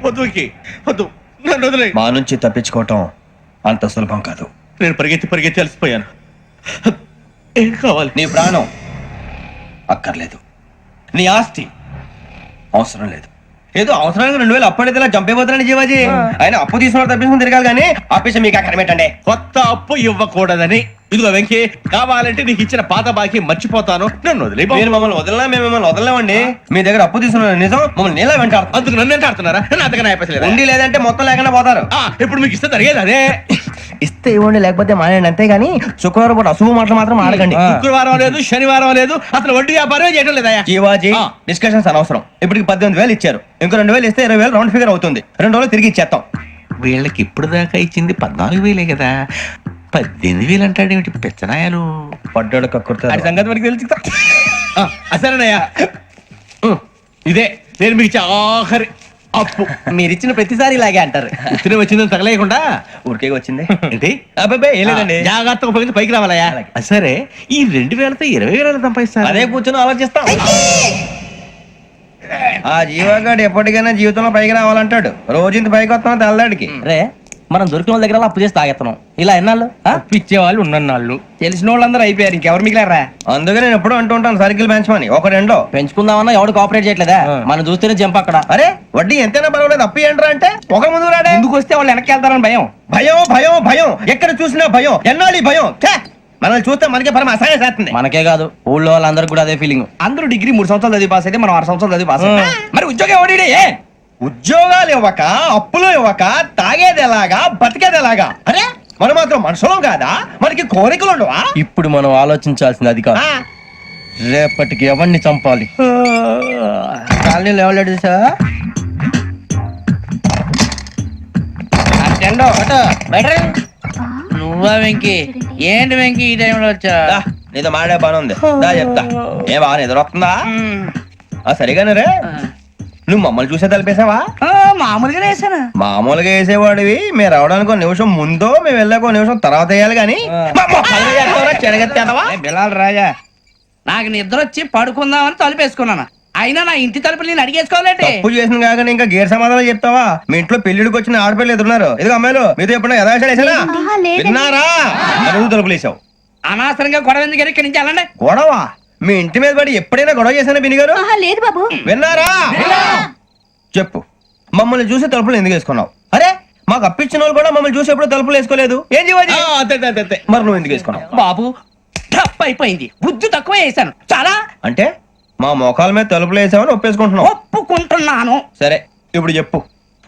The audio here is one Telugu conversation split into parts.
వద్దు వద్దు, నన్ను వదిలే. మా నుంచి తప్పించుకోవటం అంత సులభం కాదు. నేను పరిగెత్తి అలసిపోయాను. ఏం కావాలి? నీ ప్రాణం అక్కర్లేదు, నీ ఆస్తి అవసరం లేదు. ఏదో అవసరానికి 2000 అప్పటి ఇలా చంపేపోతున్నాడు జీవాజీ. ఆయన అప్పు తీసుకున్న తప్పించుకుని తిరగాలి కానీ ఆపేసి మీకు అక్కడ పెట్టండి. కొత్త అప్పు ఇవ్వకూడదని. ఇదిగో వెంకీ, కావాలంటే నీకు ఇచ్చిన పాత బాకీ మర్చిపోతాను, నన్ను వదిలే. మీరు మమ్మల్ని వదలనా? మేము మిమ్మల్ని వదలలేమండి. మీ దగ్గర అప్పు తీసుకున్న నిజం మమ్మల్ని నీలా వెంటాడు. అందుకు నన్ను ఎంత ఆడుతున్నారా? నన్ను అంతగా అయిపోలేదు. ఉండి లేదంటే మొత్తం లేకుండా పోతారు. ఇప్పుడు మీకు ఇస్తే జరిగేది అదే. ఇస్తే ఇవ్వండి, లేకపోతే మానేయండి, అంతేగాని శుక్రవారం పూట అశుభ మాటలు మాత్రం ఆడకండి. శుక్రవారం లేదు, శనివారం లేదు, అసలు వడ్డీ వ్యాపారం చేయడం లేదా? జీవాజీ, డిస్కషన్స్ అనవసరం. ఇప్పటికి 18,000 ఇచ్చారు, ఇంకో 2,000 ఇస్తే 20,000 రౌండ్ ఫిగర్ అవుతుంది. 2 రోజులు తిరిగి ఇచ్చేస్తాం. వీళ్ళకి ఇప్పుడు దాకా ఇచ్చింది 14,000 కదా, 18,000 అంటాడేమిటి పెచ్చనాయాలు? పడ్డాడు కక్కుర్తాడు. సంగతి మనకి తెలిసి అసలేనయ్యా, ఇదే నేను మీకు ఇచ్చే ఆఖరి అప్పు. మీరు ఇచ్చిన ప్రతిసారి ఇలాగే అంటారు. ఇతనే వచ్చిందని తగలేయకుండా ఊరికే వచ్చింది ఏంటి? అబ్బాయి ఏం లేదండి, జాగ్రత్తగా ఉపయోగించి పైకి రావాలయ్యా. సరే, ఈ 2,000తో 20,000 సంపాదిస్తారు. అదే కూర్చొని ఆలోచిస్తాం. ఆ జీవగాడు ఎప్పటికైనా జీవితంలో పైకి రావాలంటాడు. రోజు ఇంత పైకి వస్తాం తెల్లడికి. రే, మనం దొరికిన వాళ్ళ దగ్గర అప్పు చేసి తాగెత్తనం. ఇలా ఎన్నాళ్ళు ఇచ్చే వాళ్ళు ఉన్నన్నాళ్ళు. తెలిసిన వాళ్ళందరూ అయిపోయారు, ఇంకెవరు మిగిలారా? అందుకే నేను ఎప్పుడు అంటూ ఉంటాను సర్కిల్ పెంచమని. ఒక 2 పెంచుకుందామన్నా ఎవడు కోఆపరేట్ చేయట్లేదా? మనం చూస్తేనే జంప్ అక్కడ. అరే వడ్డీ ఎంతైనా పర్వాలేదు, అప్పు ఏంట్రా అంటే ఒక ముందు రాడే. ముందుకు వస్తే వాళ్ళు వెనక్కి వెళ్తారని భయం. భయం భయం భయం, ఎక్కడ చూసినా భయం. ఎన్నాళ్ళు భయం? మనల్ని చూస్తే మనకే పరమ అసహాయం చేస్తుంది. మనకే కాదు, ఊళ్ళో వాళ్ళందరికీ కూడా అదే ఫీలింగ్. అందరూ డిగ్రీ 3 సంవత్సరాలు చదివి పాస్ అయితే మనం 6 సంవత్సరాలు చదివి పాస్ అయ్యాం. మరి ఉద్యోగం ఎవడి? ఉద్యోగాలు ఇవ్వక, అప్పులు ఇవ్వక, తాగేది ఎలాగా, బతికేది ఎలాగా? అరే మనం మాత్రం మనుషులం కాదా? మనకి కోరికలు ఉండవా? ఇప్పుడు మనం ఆలోచించాల్సింది అది కాదు, రేపటికి ఎవరిని చంపాలి. కాలనీలో ఎవరు సార్? నువ్వా వెంకీ? ఏంటి వెంకీ ఈ టైంలో వచ్చా? నీతో మాడే పని ఉంది, దా చెప్తా. ఏ బాగా నిద్రొస్తుందా? సరిగానే రే, నువ్వు మమ్మల్ని చూసే తలిపేసావా? మామూలుగా వేసాను. మామూలుగా వేసేవాడివి. మేము రావడానికి 1 నిమిషం ముందో, మేము వెళ్ళాక 1 నిమిషం తర్వాత వేయాలి కానీ బిలాల్ రాజా, నాకు నిద్ర వచ్చి పడుకుందామని తలుపేసుకున్నాను. అయినా నా ఇంటి తలుపులు నేను అడిగేసుకోవాలంటే తప్పు చేసిన కాక ఇంకా గేర్ సమాధానం చెప్తావా? మీ ఇంట్లో పెళ్లిడికి వచ్చిన ఆడపిల్లలు ఎదురున్నారు. ఇదిగో అమ్మాయిలు, మీతో ఎప్పుడైనా యథాశాలు వేసానా? విన్నారా? అడుగు తలుపులు వేసావు. అనవసరంగా గొడవ ఎందుకు ఇక్కడి నుంచి వెళ్ళండి. గొడవ? మీ ఇంటి మీద పడి ఎప్పుడైనా గొడవ చేశానా బిని గారు? లేదు బాబు. విన్నారా? చెప్పు, మమ్మల్ని చూసి తలుపులు ఎందుకు వేసుకున్నావు? అరే మాకు అప్పించిన వాళ్ళు కూడా మమ్మల్ని చూసి ఎప్పుడు తలుపులు వేసుకోలేదు. ఏం చేయాలి? మరి నువ్వు ఎందుకు వేసుకున్నావు? బాబు తప్పు అయిపోయింది, బుద్ధి తక్కువ వేసాను చాలా. అంటే మా మొఖాల మీద తలుపులు వేసామని ఒప్పేసుకుంటున్నావు? ఒప్పుకుంటున్నాను. సరే ఇప్పుడు చెప్పు,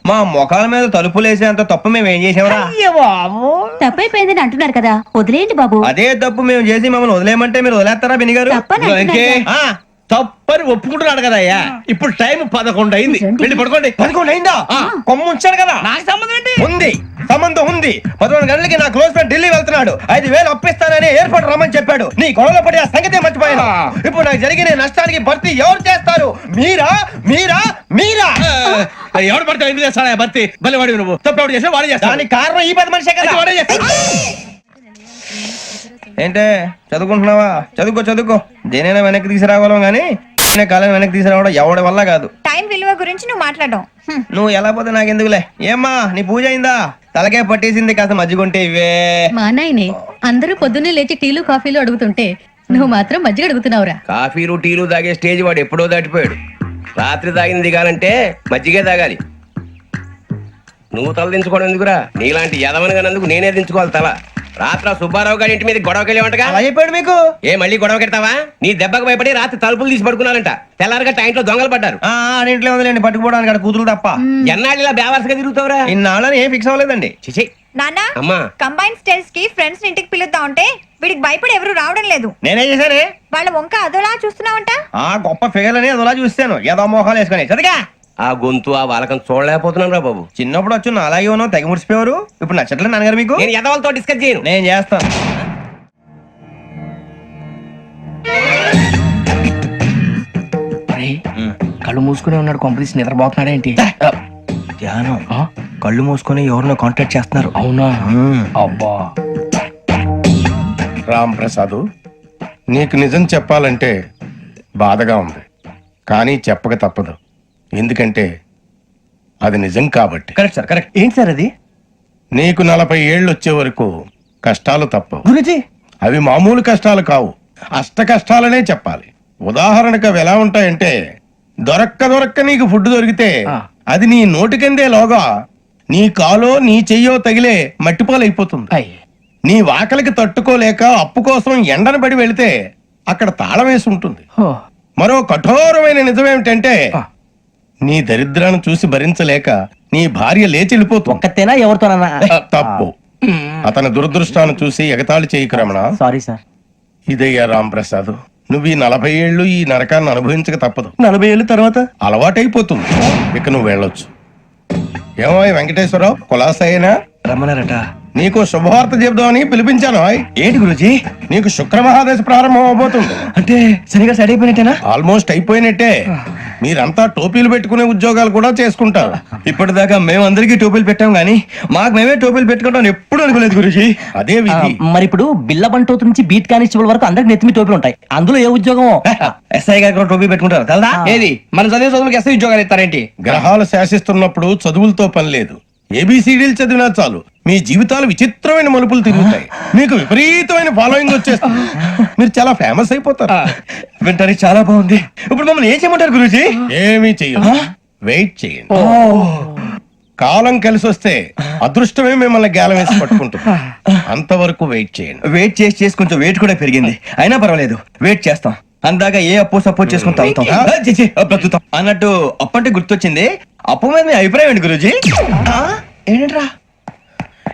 మా మొఖాల మీద తలుపులు వేసేంత తప్పు మేము ఏం చేసామరా? బాబు తప్పైపోయిందని అంటున్నారు కదా, వదిలేయండి బాబు. అదే తప్పు మేము చేసి మమ్మల్ని వదిలేయమంటే మీరు వదిలేస్తారా బిని గారు? తప్పని ఒప్పుకుంటున్నాడు కదా అయ్యా. ఇప్పుడు టైం 11 అయింది, వెళ్ళి పడుకోండి. 11 అయిందా? కొమ్ము ఉంచాడు కదా. నాకు సంబంధం ఏంటి? ఉంది, సంబంధం ఉంది. 11 గంటలకి నా క్లోజ్ ఫ్రెండ్ ఢిల్లీ వెళ్తున్నాడు. 5,000 అప్పిస్తానని ఎయిర్పోర్ట్ రమ్మని చెప్పాడు. నీ గొడవలో పడి ఆ సంగతే మర్చిపోయాను. ఇప్పుడు నాకు జరిగిన నష్టానికి భర్తీ ఎవరు చేస్తారు? మీరా మీరా మీరా? ఎవడు పడితే ఎందుకు చేస్తాడా భర్తీ? మళ్ళీ వాడి నువ్వు తప్పు ఎవడు చేసా వాడే చేస్తా. దానికి కారణం ఈ 10 మనిషే కదా. వాడే చేస్తా. ఏంటే చదువుకుంటున్నావా? చదువుకో. దేనైనా వెనక్కి తీసుకురావాలం గానీ కాలం వెనక్కి తీసుకురావడం ఎవడి వల్ల కాదు. టైం విలువ గురించి నువ్వు మాట్లాడడం. నువ్వు ఎలా పోతే నాకెందుకులే. ఏమ్మా నీ పూజ అయిందా? తలకే పట్టేసింది, కాస్త మజ్జిగుంటే ఇవే. మా నాయనే అందరూ పొద్దున్నే లేచి టీలు కాఫీలు అడుగుతుంటే నువ్వు మాత్రం మజ్జిగ అడుగుతున్నావురా. కాఫీలు టీలు తాగే స్టేజ్ వాడు ఎప్పుడో దాటిపోయాడు. రాత్రి తాగింది దిగాలంటే మజ్జిగే తాగాలి. నువ్వు తల దించుకోవడం ఎందుకురా? నీలాంటి యదవనగానందుకు నేనే దించుకోవాలి తల. రాత్రి సుబ్బారావు గారి ఇంటి మీద గొడవకి వెళ్ళేవంటగా. అలా చెప్పాడు మీకు? ఏ మళ్ళీ గొడవ కెడతావా? నీ దెబ్బకు భయపడి రాత్రి తలుపులు తీసి పడుకున్నారంట. తెల్లారగా టైంట్లో దొంగలు పడ్డారు. ఇంట్లో ఉందిలేండి, పట్టుకుపోవడానికి అక్కడ కూతురు తప్ప. ఎన్నాళ్ళు ఇలా బేవర్స్గా తిరుగుతావురా? ఇన్నాళ్ళని ఏం ఫిక్స్ అవ్వలేదండి. చిచి నాన్న, అమ్మా, కంబైన్ స్టైల్స్ కి ఫ్రెండ్స్ ఇంటికి పిలుద్దాం అంటే వీడికి భయపడి ఎవరు రావడం లేదు. నేనేం చేశానే? వాళ్ళ వంక అదోలా చూస్తున్నావంట. గొప్ప ఫిగర్ అని అదోలా చూస్తాను, ఏదో మోహాలు వేసుకొని. చదిగా ఆ గొంతు ఆ వాలకం చూడలేకపోతున్నాను రా బాబు. చిన్నప్పుడు వచ్చి నా అలాగే ఉన్నావు, తెగ ముడిచిపోయారు. ఇప్పుడు నచ్చట్లే నాన్నగారు మీకు? నేను యదవలతో డిస్కస్ చేయను. నేను చేస్తాను. కళ్ళు మూసుకునే ఉన్నాడు, కొంపదీసి నిద్రపోతున్నాడేంటి? ధ్యానం. కళ్ళు మూసుకొని ఎవరినో కాంటాక్ట్ చేస్తున్నారు. అవునా? అబ్బా రామ్ ప్రసాద్, నీకు నిజం చెప్పాలంటే బాధగా ఉంది, కానీ చెప్పక తప్పదు. ఎందుకంటే అది నిజం కాబట్టి. Correct sir, correct. ఏంటి సార్ అది? నీకు 40 ఏళ్ళు వచ్చే వరకు కష్టాలు తప్పవు. గురుజీ, అవి మామూలు కష్టాలు కావు, అష్ట కష్టాలనే చెప్పాలి. ఉదాహరణకు అవి ఎలా ఉంటాయంటే, దొరక్క నీకు ఫుడ్ దొరికితే అది నీ నోటికందే లోగా నీ కాలో నీ చెయ్యో తగిలే మట్టిపాలైపోతుంది. నీ వాకలికి తట్టుకోలేక అప్పు కోసం ఎండను పడి వెళితే అక్కడ తాళం వేసి ఉంటుంది. మరో కఠోరమైన నిజమేమిటంటే, నీ దరిద్రాన్ని చూసి భరించలేక నీ భార్య లేచి వెళ్ళిపోతుంది. ఒక్కతేనా ఎవరితోనన్నా? తప్పు. అతని దురదృష్టాన్ని చూసి ఎగతాళి చేయకు రమణ. Sorry sir. ఇదయ్యా రాంప్రసాద్, నువ్వు ఈ 40 ఏళ్ళు ఈ నరకాన్ని అనుభవించక తప్పదు. 40 ఏళ్ళ తర్వాత అలవాటైపోతుంది. ఇక నువ్వు వెళ్ళొచ్చు. ఏమో వెంకటేశ్వరరావు, కులాసైనా రమ్మన్నారట. నీకు శుభవార్త చెబుదామని పిలిపించాను. ఏంటి గురుజీ? నీకు శుక్రమహాదశ ప్రారంభం అవబోతుంది. అంటే సరిగా సెట్ అయిపోయినట్టేనా? ఆల్మోస్ట్ అయిపోయినట్టే. మీరంతా టోపీలు పెట్టుకునే ఉద్యోగాలు కూడా చేసుకుంటారు. ఇప్పటిదాకా మేమందరికీ టోపీలు పెట్టాం గానీ మాకు మేమే టోపీలు పెట్టుకుంటాం ఎప్పుడు అనుకోలేదు గురుజీ. అదే విధి. మరి ఇప్పుడు బిల్ల బంటోతు నుంచి బీట్ కానిస్టేబుల్ వరకు అందరికి నెత్తిమి టోపీలు ఉంటాయి. అందులో ఏ ఉద్యోగం? ఎస్ఐ గారు కూడా టోపీ పెట్టుకుంటారు తెలదా? ఏది మన చదివే చదువులకు ఎస్ఐ ఉద్యోగాలు ఇస్తారేంటి? గ్రహాలు శాసిస్తున్నప్పుడు చదువులతో పని లేదు. ఏబిసిడీలు చదివినా చాలు మీ జీవితాలు విచిత్రమైన మలుపులు తిరుగుతాయి. మీకు విపరీతమైన ఫాలోయింగ్ వచ్చేస్తుంది. మీరు చాలా ఫేమస్ అయిపోతారు. వింటానికి చాలా బాగుంది. ఇప్పుడు మమ్మల్ని ఏం చేయమంటారు గురూజీ? ఏమీ చెయ్యదు, వెయిట్ చేయండి. కాలం కలిసి వస్తే అదృష్టమే మిమ్మల్ని గేలం వేసి పట్టుకుంటుంది. అంతవరకు వెయిట్ చేయండి. వెయిట్ చేసి కొంచెం వెయిట్ కూడా పెరిగింది. అయినా పర్వాలేదు, వెయిట్ చేస్తాం. అందాక ఏ అప్పు సపోర్ట్ చేసుకుని తాగుతాం. బ్రతుకుతాం అన్నట్టు అప్పు అంటే గుర్తొచ్చింది. అప్పు మీద మీ అభిప్రాయం ఏంటి గురూజీ? ఏంటరా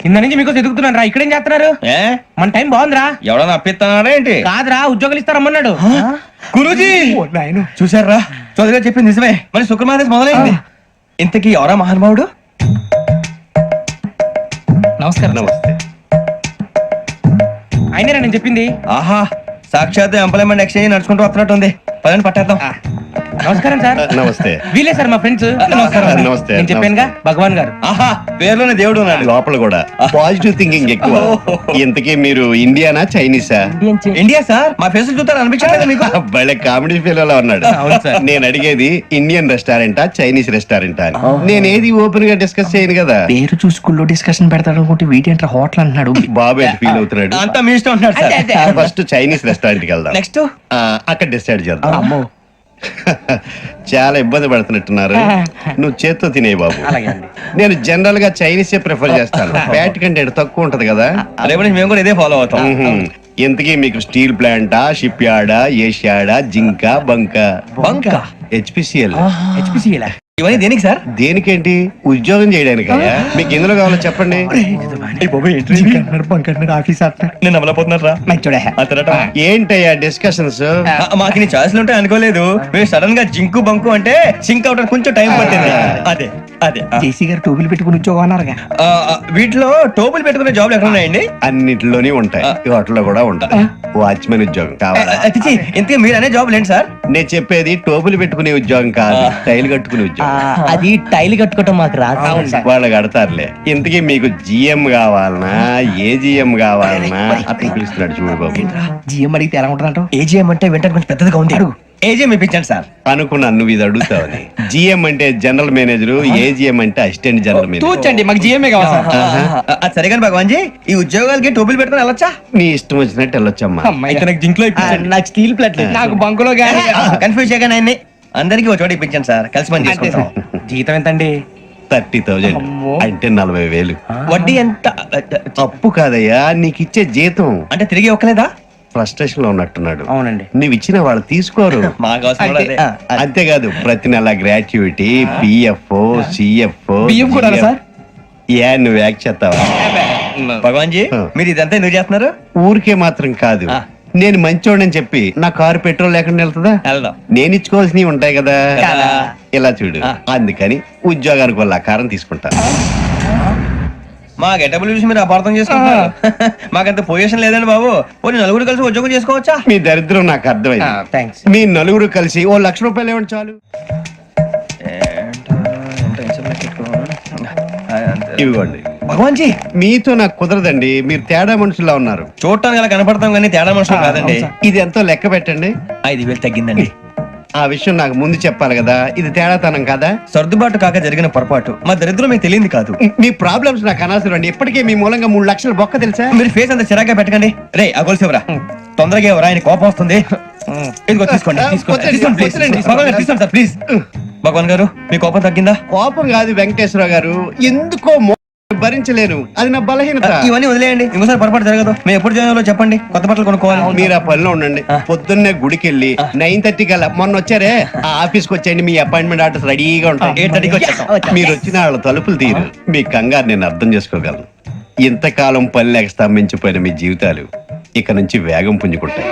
కింద నుంచి మీకు ఎదుగుతున్నాను రా. ఇక్కడేం చేస్తున్నారు? మన టైం బాగుందిరా. ఎవడన్నా అప్పిస్తున్నారా ఏంటి? కాదురా, ఉద్యోగాలు ఇస్తారమ్మన్నాడు గురూజీ. చూసారా, చదువుగా చెప్పింది నిజమే. మరి శుక్రమాదేశ్ మొదలైంది. ఇంతకీ ఎవరా మహానుభావుడు? నమస్కారం. నమస్తే. అయినరా నేను చెప్పింది? ఆహా, సాక్షాత్ ఎంప్లాయ్మెంట్ ఎక్స్చేంజ్ నడుచుకుంటూ వస్తున్నట్టు ఉంది. పదండి పట్టేద్దాం. నమస్కారం సార్. నమస్తే. వీలే సార్ మా ఫ్రెండ్స్. నమస్కారం. నమస్తే. నేను చెప్పానుగా భగవాన్ గారు. ఆహా, పేర్లోనే దేవుడు ఉన్నాడు. లోపల కూడా పాజిటివ్ థింకింగ్ ఎక్కువ. ఇంతకీ మీరు ఇండియానా చైనీసా? India sir. మా ఫేస్ చూస్తారు అనిపించలేదు మీకు? భలే కామెడీ ఫీల్ అలా ఉన్నాడు. నేను అడిగేది ఇండియన్ రెస్టారెంటా చైనీస్ రెస్టారెంటా అని. నేను ఏది ఓపెన్ గా డిస్కస్ చేయను కదా. పేరు చూసుకుల్లో డిస్కషన్ పెడతాడు అనుకుంటే వీటి అంటే హోటల్ అంటున్నాడు. బాబు ఎట్ ఫీల్ అవుతున్నాడు. అంతా మీ ఇష్టం ఉంటున్నాడు సార్. ఫస్ట్ చైనీస్ రెస్టారెంట్ కి వెళ్దాం. నెక్స్ట్ అక్కడ డిసైడ్ చేద్దాం. చాలా ఇబ్బంది పడుతున్నట్టున్నారు. నువ్వు చేత్తో తినే బాబు. నేను జనరల్ గా చైనీస్ ప్రిఫర్ చేస్తాను. ఫ్యాట్ కంటెంట్ తక్కువ ఉంటది కదా. రేపు నుంచి మేము కూడా ఇదే ఫాలో అవుతాం. ఇంతకీ మీకు స్టీల్ ప్లాంటా, షిప్ యార్డా, ఏషియాడా, జింక, బంకా? బంకా, హెచ్పిసిఎల్. ఇవన్నీ దేనికి సార్? దేనికేంటి? ఉద్యోగం చేయడానికి. మీకు ఎందులో కావాలో చెప్పండి. నేను అమలపోతున్నారా? ఏంటయ్యా డిస్కషన్స్? మాకు నీ ఛాయిస్లు ఉంటాయి అనుకోలేదు. మీరు సడన్ గా జింకు బంకు అంటే సింక్ అవడానికి కొంచెం టైం పట్టింది. అదే అదే జేసీ గారు టోపీలు పెట్టుకుని ఉద్యోగం అన్నారుగా. వీటిలో టోపులు పెట్టుకునే జాబ్లు ఎక్కడ ఉన్నాయండి? అన్నిటిలోనే ఉంటాయి. వాటిలో కూడా ఉంటాయి. వాచ్మెన్ ఉద్యోగం కావాలా? ఇంతకీ మీరు అనే జాబ్ ఏంటి సార్? నేను చెప్పేది టోపులు పెట్టుకునే ఉద్యోగం కాదు, టైల్ కట్టుకునే ఉద్యోగం. అది టైల్ కట్టుకోవటం మాకు రాదు. వాళ్ళు కడతారులే. ఇంతకీ మీకు జిఎం కావాలనా, ఏ జిఎం కావాలనా? అతను పిలుస్తున్నాడు చూడు బాబు. జిఎం అడిగితే ఎలా ఉంటుందంట? ఏజీఎం అంటే వెంటనే కొంచెం పెద్దదిగా ఉంది. ఏజీఎం ఇప్పించండి సార్. అనుకున్నాను నువ్వు ఇది అడుగుతావని. జిఎం అంటే జనరల్ మేనేజర్, ఏజిఎం అంటే అసిస్టెంట్ జనరల్ మేనేజర్. తూచండి, మాకు జిఎంఏ కావాలి సార్. అది సరే కానీ భగవాన్ జీ, ఈ ఉద్యోగాలకి టోపులు పెట్టుకుని వెళ్ళొచ్చా? నీ ఇష్టం వచ్చినట్టు వెళ్ళొచ్చమ్మా. అయితే నాకు జింక్ లో నాకు స్టీల్ ప్లేట్ నాకు బంకులో గానీ కన్ఫ్యూజ్ చేయగానే ఆయన్ని అందరికీ ఒక చోట ఇప్పించండి సార్. కలిసి పని చేసుకుంటాం. జీతం ఎంతండి? 30,000 అంటే 40,000. వడ్డీ ఎంత? అప్పు కాదయ్యా, నీకు ఇచ్చే జీతం. అంటే తిరిగి ఒక్కలేదా? ఫ్రస్ట్రేషన్ లో ఉన్నట్టున్నాడు. అవునండి. నువ్వు ఇచ్చిన వాళ్ళు తీసుకోరు. మాకు అవసరం కూడా అదే. అంతేకాదు ప్రతి నెల గ్రాట్యుటీ, పిఎఫ్, సిఎఫ్. బియ్యం కూడా సార్? ఏ నువ్వు యాక్ట్ చేస్తావా? భగవాన్ జీ, మీరు ఇదంతా ఎందుకు చేస్తున్నారు? ఊరికే మాత్రం కాదు. నేను మంచోడని చెప్పి నా కారు పెట్రోల్ లేకుండా వెళ్తుందా? వెళ్దాం. నేను ఇచ్చుకోవాల్సినవి ఉంటాయి కదా. కదా. ఇలా చూడు, అందుకని ఉద్యోగానికి వాళ్ళ ఆకారం తీసుకుంటా. మా గెటబుల్ చూసి మీరు అపార్థం చేసుకుంటున్నారు. మాకంత పొజిషన్ లేదండి బాబు. పోనీ నలుగురు కలిసి ఉద్యోగం చేసుకోవచ్చా? మీ దరిద్రం నాకు అర్థమైంది. థ్యాంక్స్. మీ నలుగురు కలిసి ఓ 1,00,000 రూపాయలు ఇవ్వండి చాలు. ఇవ్వండి. భగవాన్ జీ, మీతో నాకు కుదరదండి. మీరు తేడా మనుషుల్లా ఉన్నారు. చూడటానికి అలా కనపడతాం కానీ తేడా మనుషులు కాదండి. ఇది ఎంతో లెక్క పెట్టండి. 5,000 తగ్గిందండి. ఆ విషయం నాకు ముందు చెప్పాలి కదా, ఇది తేడాతనం కదా. సర్దుబాటు కాక జరిగిన పొరపాటు, మా దరిద్రం మీకు తెలియంది కాదు. మీ ప్రాబ్లమ్స్ నాకు అనవసరం అండి. ఇప్పటికే మీ మూలంగా 3 లక్షల బొక్క తెలుసా. మీరు ఫేస్ అంత చిరాగ్గా పెట్టకండి. రే ఆ గొలుసు ఎవరా? తొందరగా ఎవరా? ఆయన కోపం వస్తుంది. ఇదిగో తీసుకోండి. తీసుకోండి please. భగవాన్ గారు తీసుకోండి సార్ ప్లీజ్. భగవాన్ గారు మీ కోపం తగ్గిందా? కోపం కాదు వెంకటేశ్వర గారు, ఎందుకో భరించలేను, అది నా బలహీనత. ఇవన్నీ వదిలేయండి, ఇంకోసారి పొరపాటు జరగదు. మేము ఎప్పుడు జాయిన్ అవ్వాలో చెప్పండి, కొత్త బట్టలు కొనుక్కోవాలి. మీరు ఆ పనిలో ఉండండి. పొద్దున్నే గుడికి వెళ్ళి 9:30 కల్లా, మొన్న వచ్చారే ఆ ఆఫీస్కి వచ్చేయండి, మీ అపాయింట్మెంట్ ఆర్డర్స్ రెడీగా ఉంటాయి. 8:30కి వచ్చేస్తాం. మీరు వచ్చిన వాళ్ళ తలుపులు తీరు. మీ కంగారు నేను అర్థం చేసుకోగలను. ఇంతకాలం పని లేక స్తంభించిపోయిన మీ జీవితాలు ఇక నుంచి వేగం పుంజుకుంటాయి.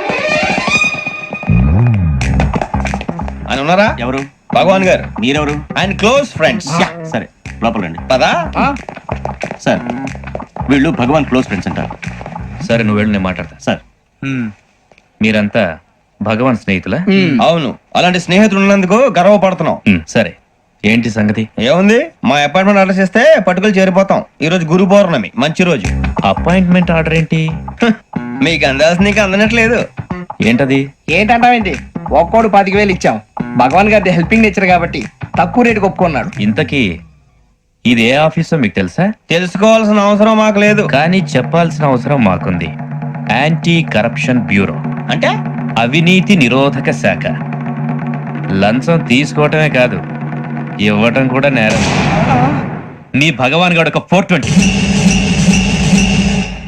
ఆయన ఉన్నారా? ఎవరు? భగవాన్ గారు. మీరెవరు? ఆయన క్లోజ్ ఫ్రెండ్స్. సరే లోపల రండి. పదా? సార్ వీళ్ళు భగవాన్ క్లోజ్ ఫ్రెండ్స్ అంటారు. సరే నువ్వు వెళ్ళు, నేను మాట్లాడతా. సార్ మీరంతా భగవాన్ స్నేహితులా? అవును, అలాంటి స్నేహితులు ఉన్నందుకు గర్వపడుతున్నాం. సరే ఏంటి సంగతి? ఏముంది, మా అపాయింట్మెంట్ ఆర్డర్ చేస్తే పట్టుకులు చేరిపోతాం. ఈ రోజు గురు పౌర్ణమి, మంచి రోజు. అపాయింట్మెంట్ ఆర్డర్ ఏంటి? మీకు అందాల్సి నీకు అందనట్లేదు. ఏంటది? ఏంటంటావేంటి? ఒక్కోడు 25,000 ఇచ్చాం. భగవాన్ గారి హెల్పింగ్ నేచర్ కాబట్టి తక్కువ రేటుకి ఒప్పుకున్నాడు. ఇంతకీ ఇది ఏ ఆఫీసో మీకు తెలుసా? తెలుసుకోవాల్సిన అవసరం మాకు లేదు, కానీ చెప్పాల్సిన అవసరం మాకుంది. యాంటీ కరప్షన్ బ్యూరో, అంటే అవినీతి నిరోధక శాఖ. లంచం తీసుకోవటమే కాదు, ఇవ్వటం కూడా నేరం. మీ భగవాన్ గారు ఒక 420.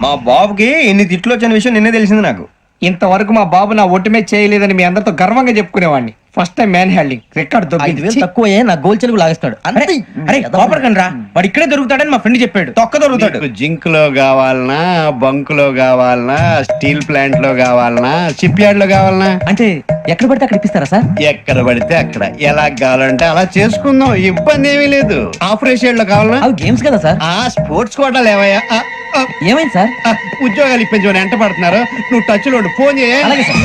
మా బాబుకి ఇన్ని తిట్లు వచ్చిన విషయం నిన్నే తెలిసింది నాకు. ఇంతవరకు మా బాబు నా ఒట్టుమే చేయలేదని మీ అందరితో గర్వంగా చెప్పుకునేవాడిని. First time man handing record 5,000 తక్కువే నా గోల్ చెలుగు లాగేస్తాడు. అరే కోపడకండి రా, వాడు ఇక్కడే దొరుకుతాడని మా ఫ్రెండ్ చెప్పాడు. తొక్క దొరుకుతాడు. మీకు జింక్ లో కావాలనా, బంక్ లో కావాలనా, స్టీల్ ప్లాంట్ లో కావాలనా, షిప్ యార్డ్ లో కావాలనా? అంటే ఎక్కడ పడితే అక్కడ ఇప్పిస్తారా సార్? ఎక్కడ పడితే అక్కడ, ఎలా కావాలంటే అలా చేసుకుందాం, ఇబ్బంది ఏమీ లేదు. ఆపరేషన్ లో కావాలనా? అవి గేమ్స్ కదా సార్. ఆ స్పోర్ట్స్ కోటాలు ఏమయ్యా? ఏమైంది సార్? ఉద్యోగాలు ఇప్పించమని ఎంట పడుతున్నారు. నువ్వు టచ్ లో ఉండు, ఫోన్ చేయ. అలాగే sir.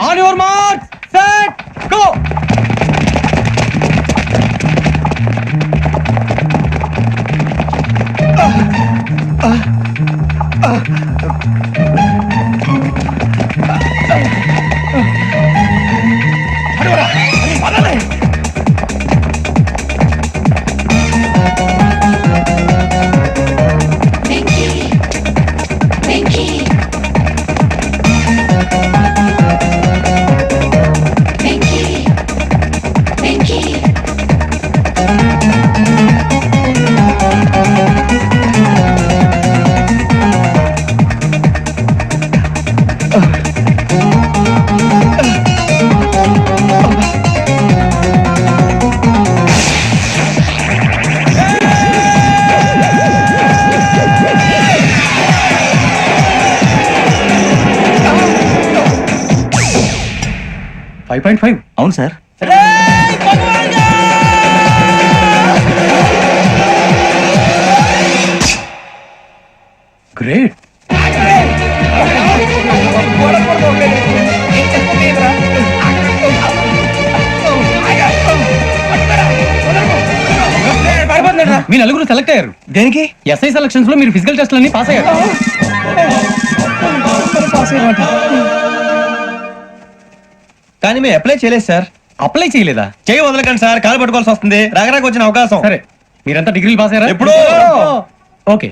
On your mark, set, go. అవును సార్. గ్రేట్. మీ నలుగురు సెలెక్ట్ అయ్యారు. దేనికి? ఎస్ఐ సెలక్షన్స్ లో మీరు ఫిజికల్ టెస్ట్ అన్ని పాస్ అయ్యారు. కానీ మేము అప్లై చేయలేదు సార్. అప్లై చేయలేదా? చేయి వదలకండి సార్, కాలు పట్టుకోవాల్సి వస్తుంది. రాగరాకు వచ్చిన అవకాశం. సరే మీరంతా డిగ్రీలు పాస్ అయ్యారా? ఎప్పుడో. ఓకే,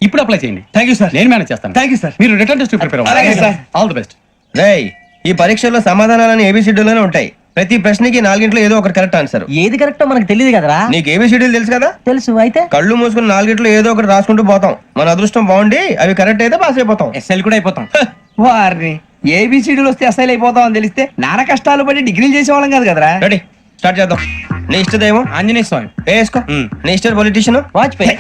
ఇప్పుడు అప్లై చేయండి. Thank you sir. నేను మేనేజ్ చేస్తాను. Thank you sir. మీరు రిటర్న్ టెస్ట్ ప్రిపేర్ అలాగే అవ్వండి. సార్. All the best. రేయ్, ఈ పరీక్షల్లో సమాధానాలని ఏబిసిడ్యూల్లోనే ఉంటాయి. ప్రతి ప్రశ్నకి 4 ఏదో ఒకటి కరెక్ట్ ఆన్సర్. ఏది కరెక్టో మనకు తెలియదు కదరా. నీకు ఏబిసిడ్యూల్ తెలుసు కదా? తెలుసు. అయితే కళ్ళు మూసుకుని 4 ఏదో ఒకటి రాసుకుంటూ పోతాం. మన అదృష్టం బాగుండి అవి కరెక్ట్ అయితే పాస్ అయిపోతాం. ఎస్ఎల్ కూడా అయిపోతాం. వారిని ఏబిసిడీలు వస్తే అసైల్ అయిపోతాం అని తెలిస్తే నాన్న కష్టాలు పడి డిగ్రీలు చేసేవాళ్ళం కాదు కదరా. రెడీ, స్టార్ట్ చేద్దాం. నీ ఇష్టదేమో ఆంజనేయ స్వామి. వేసుకో. నీ ఇష్ట పొలిటీషియన్ వాజ్పేయి.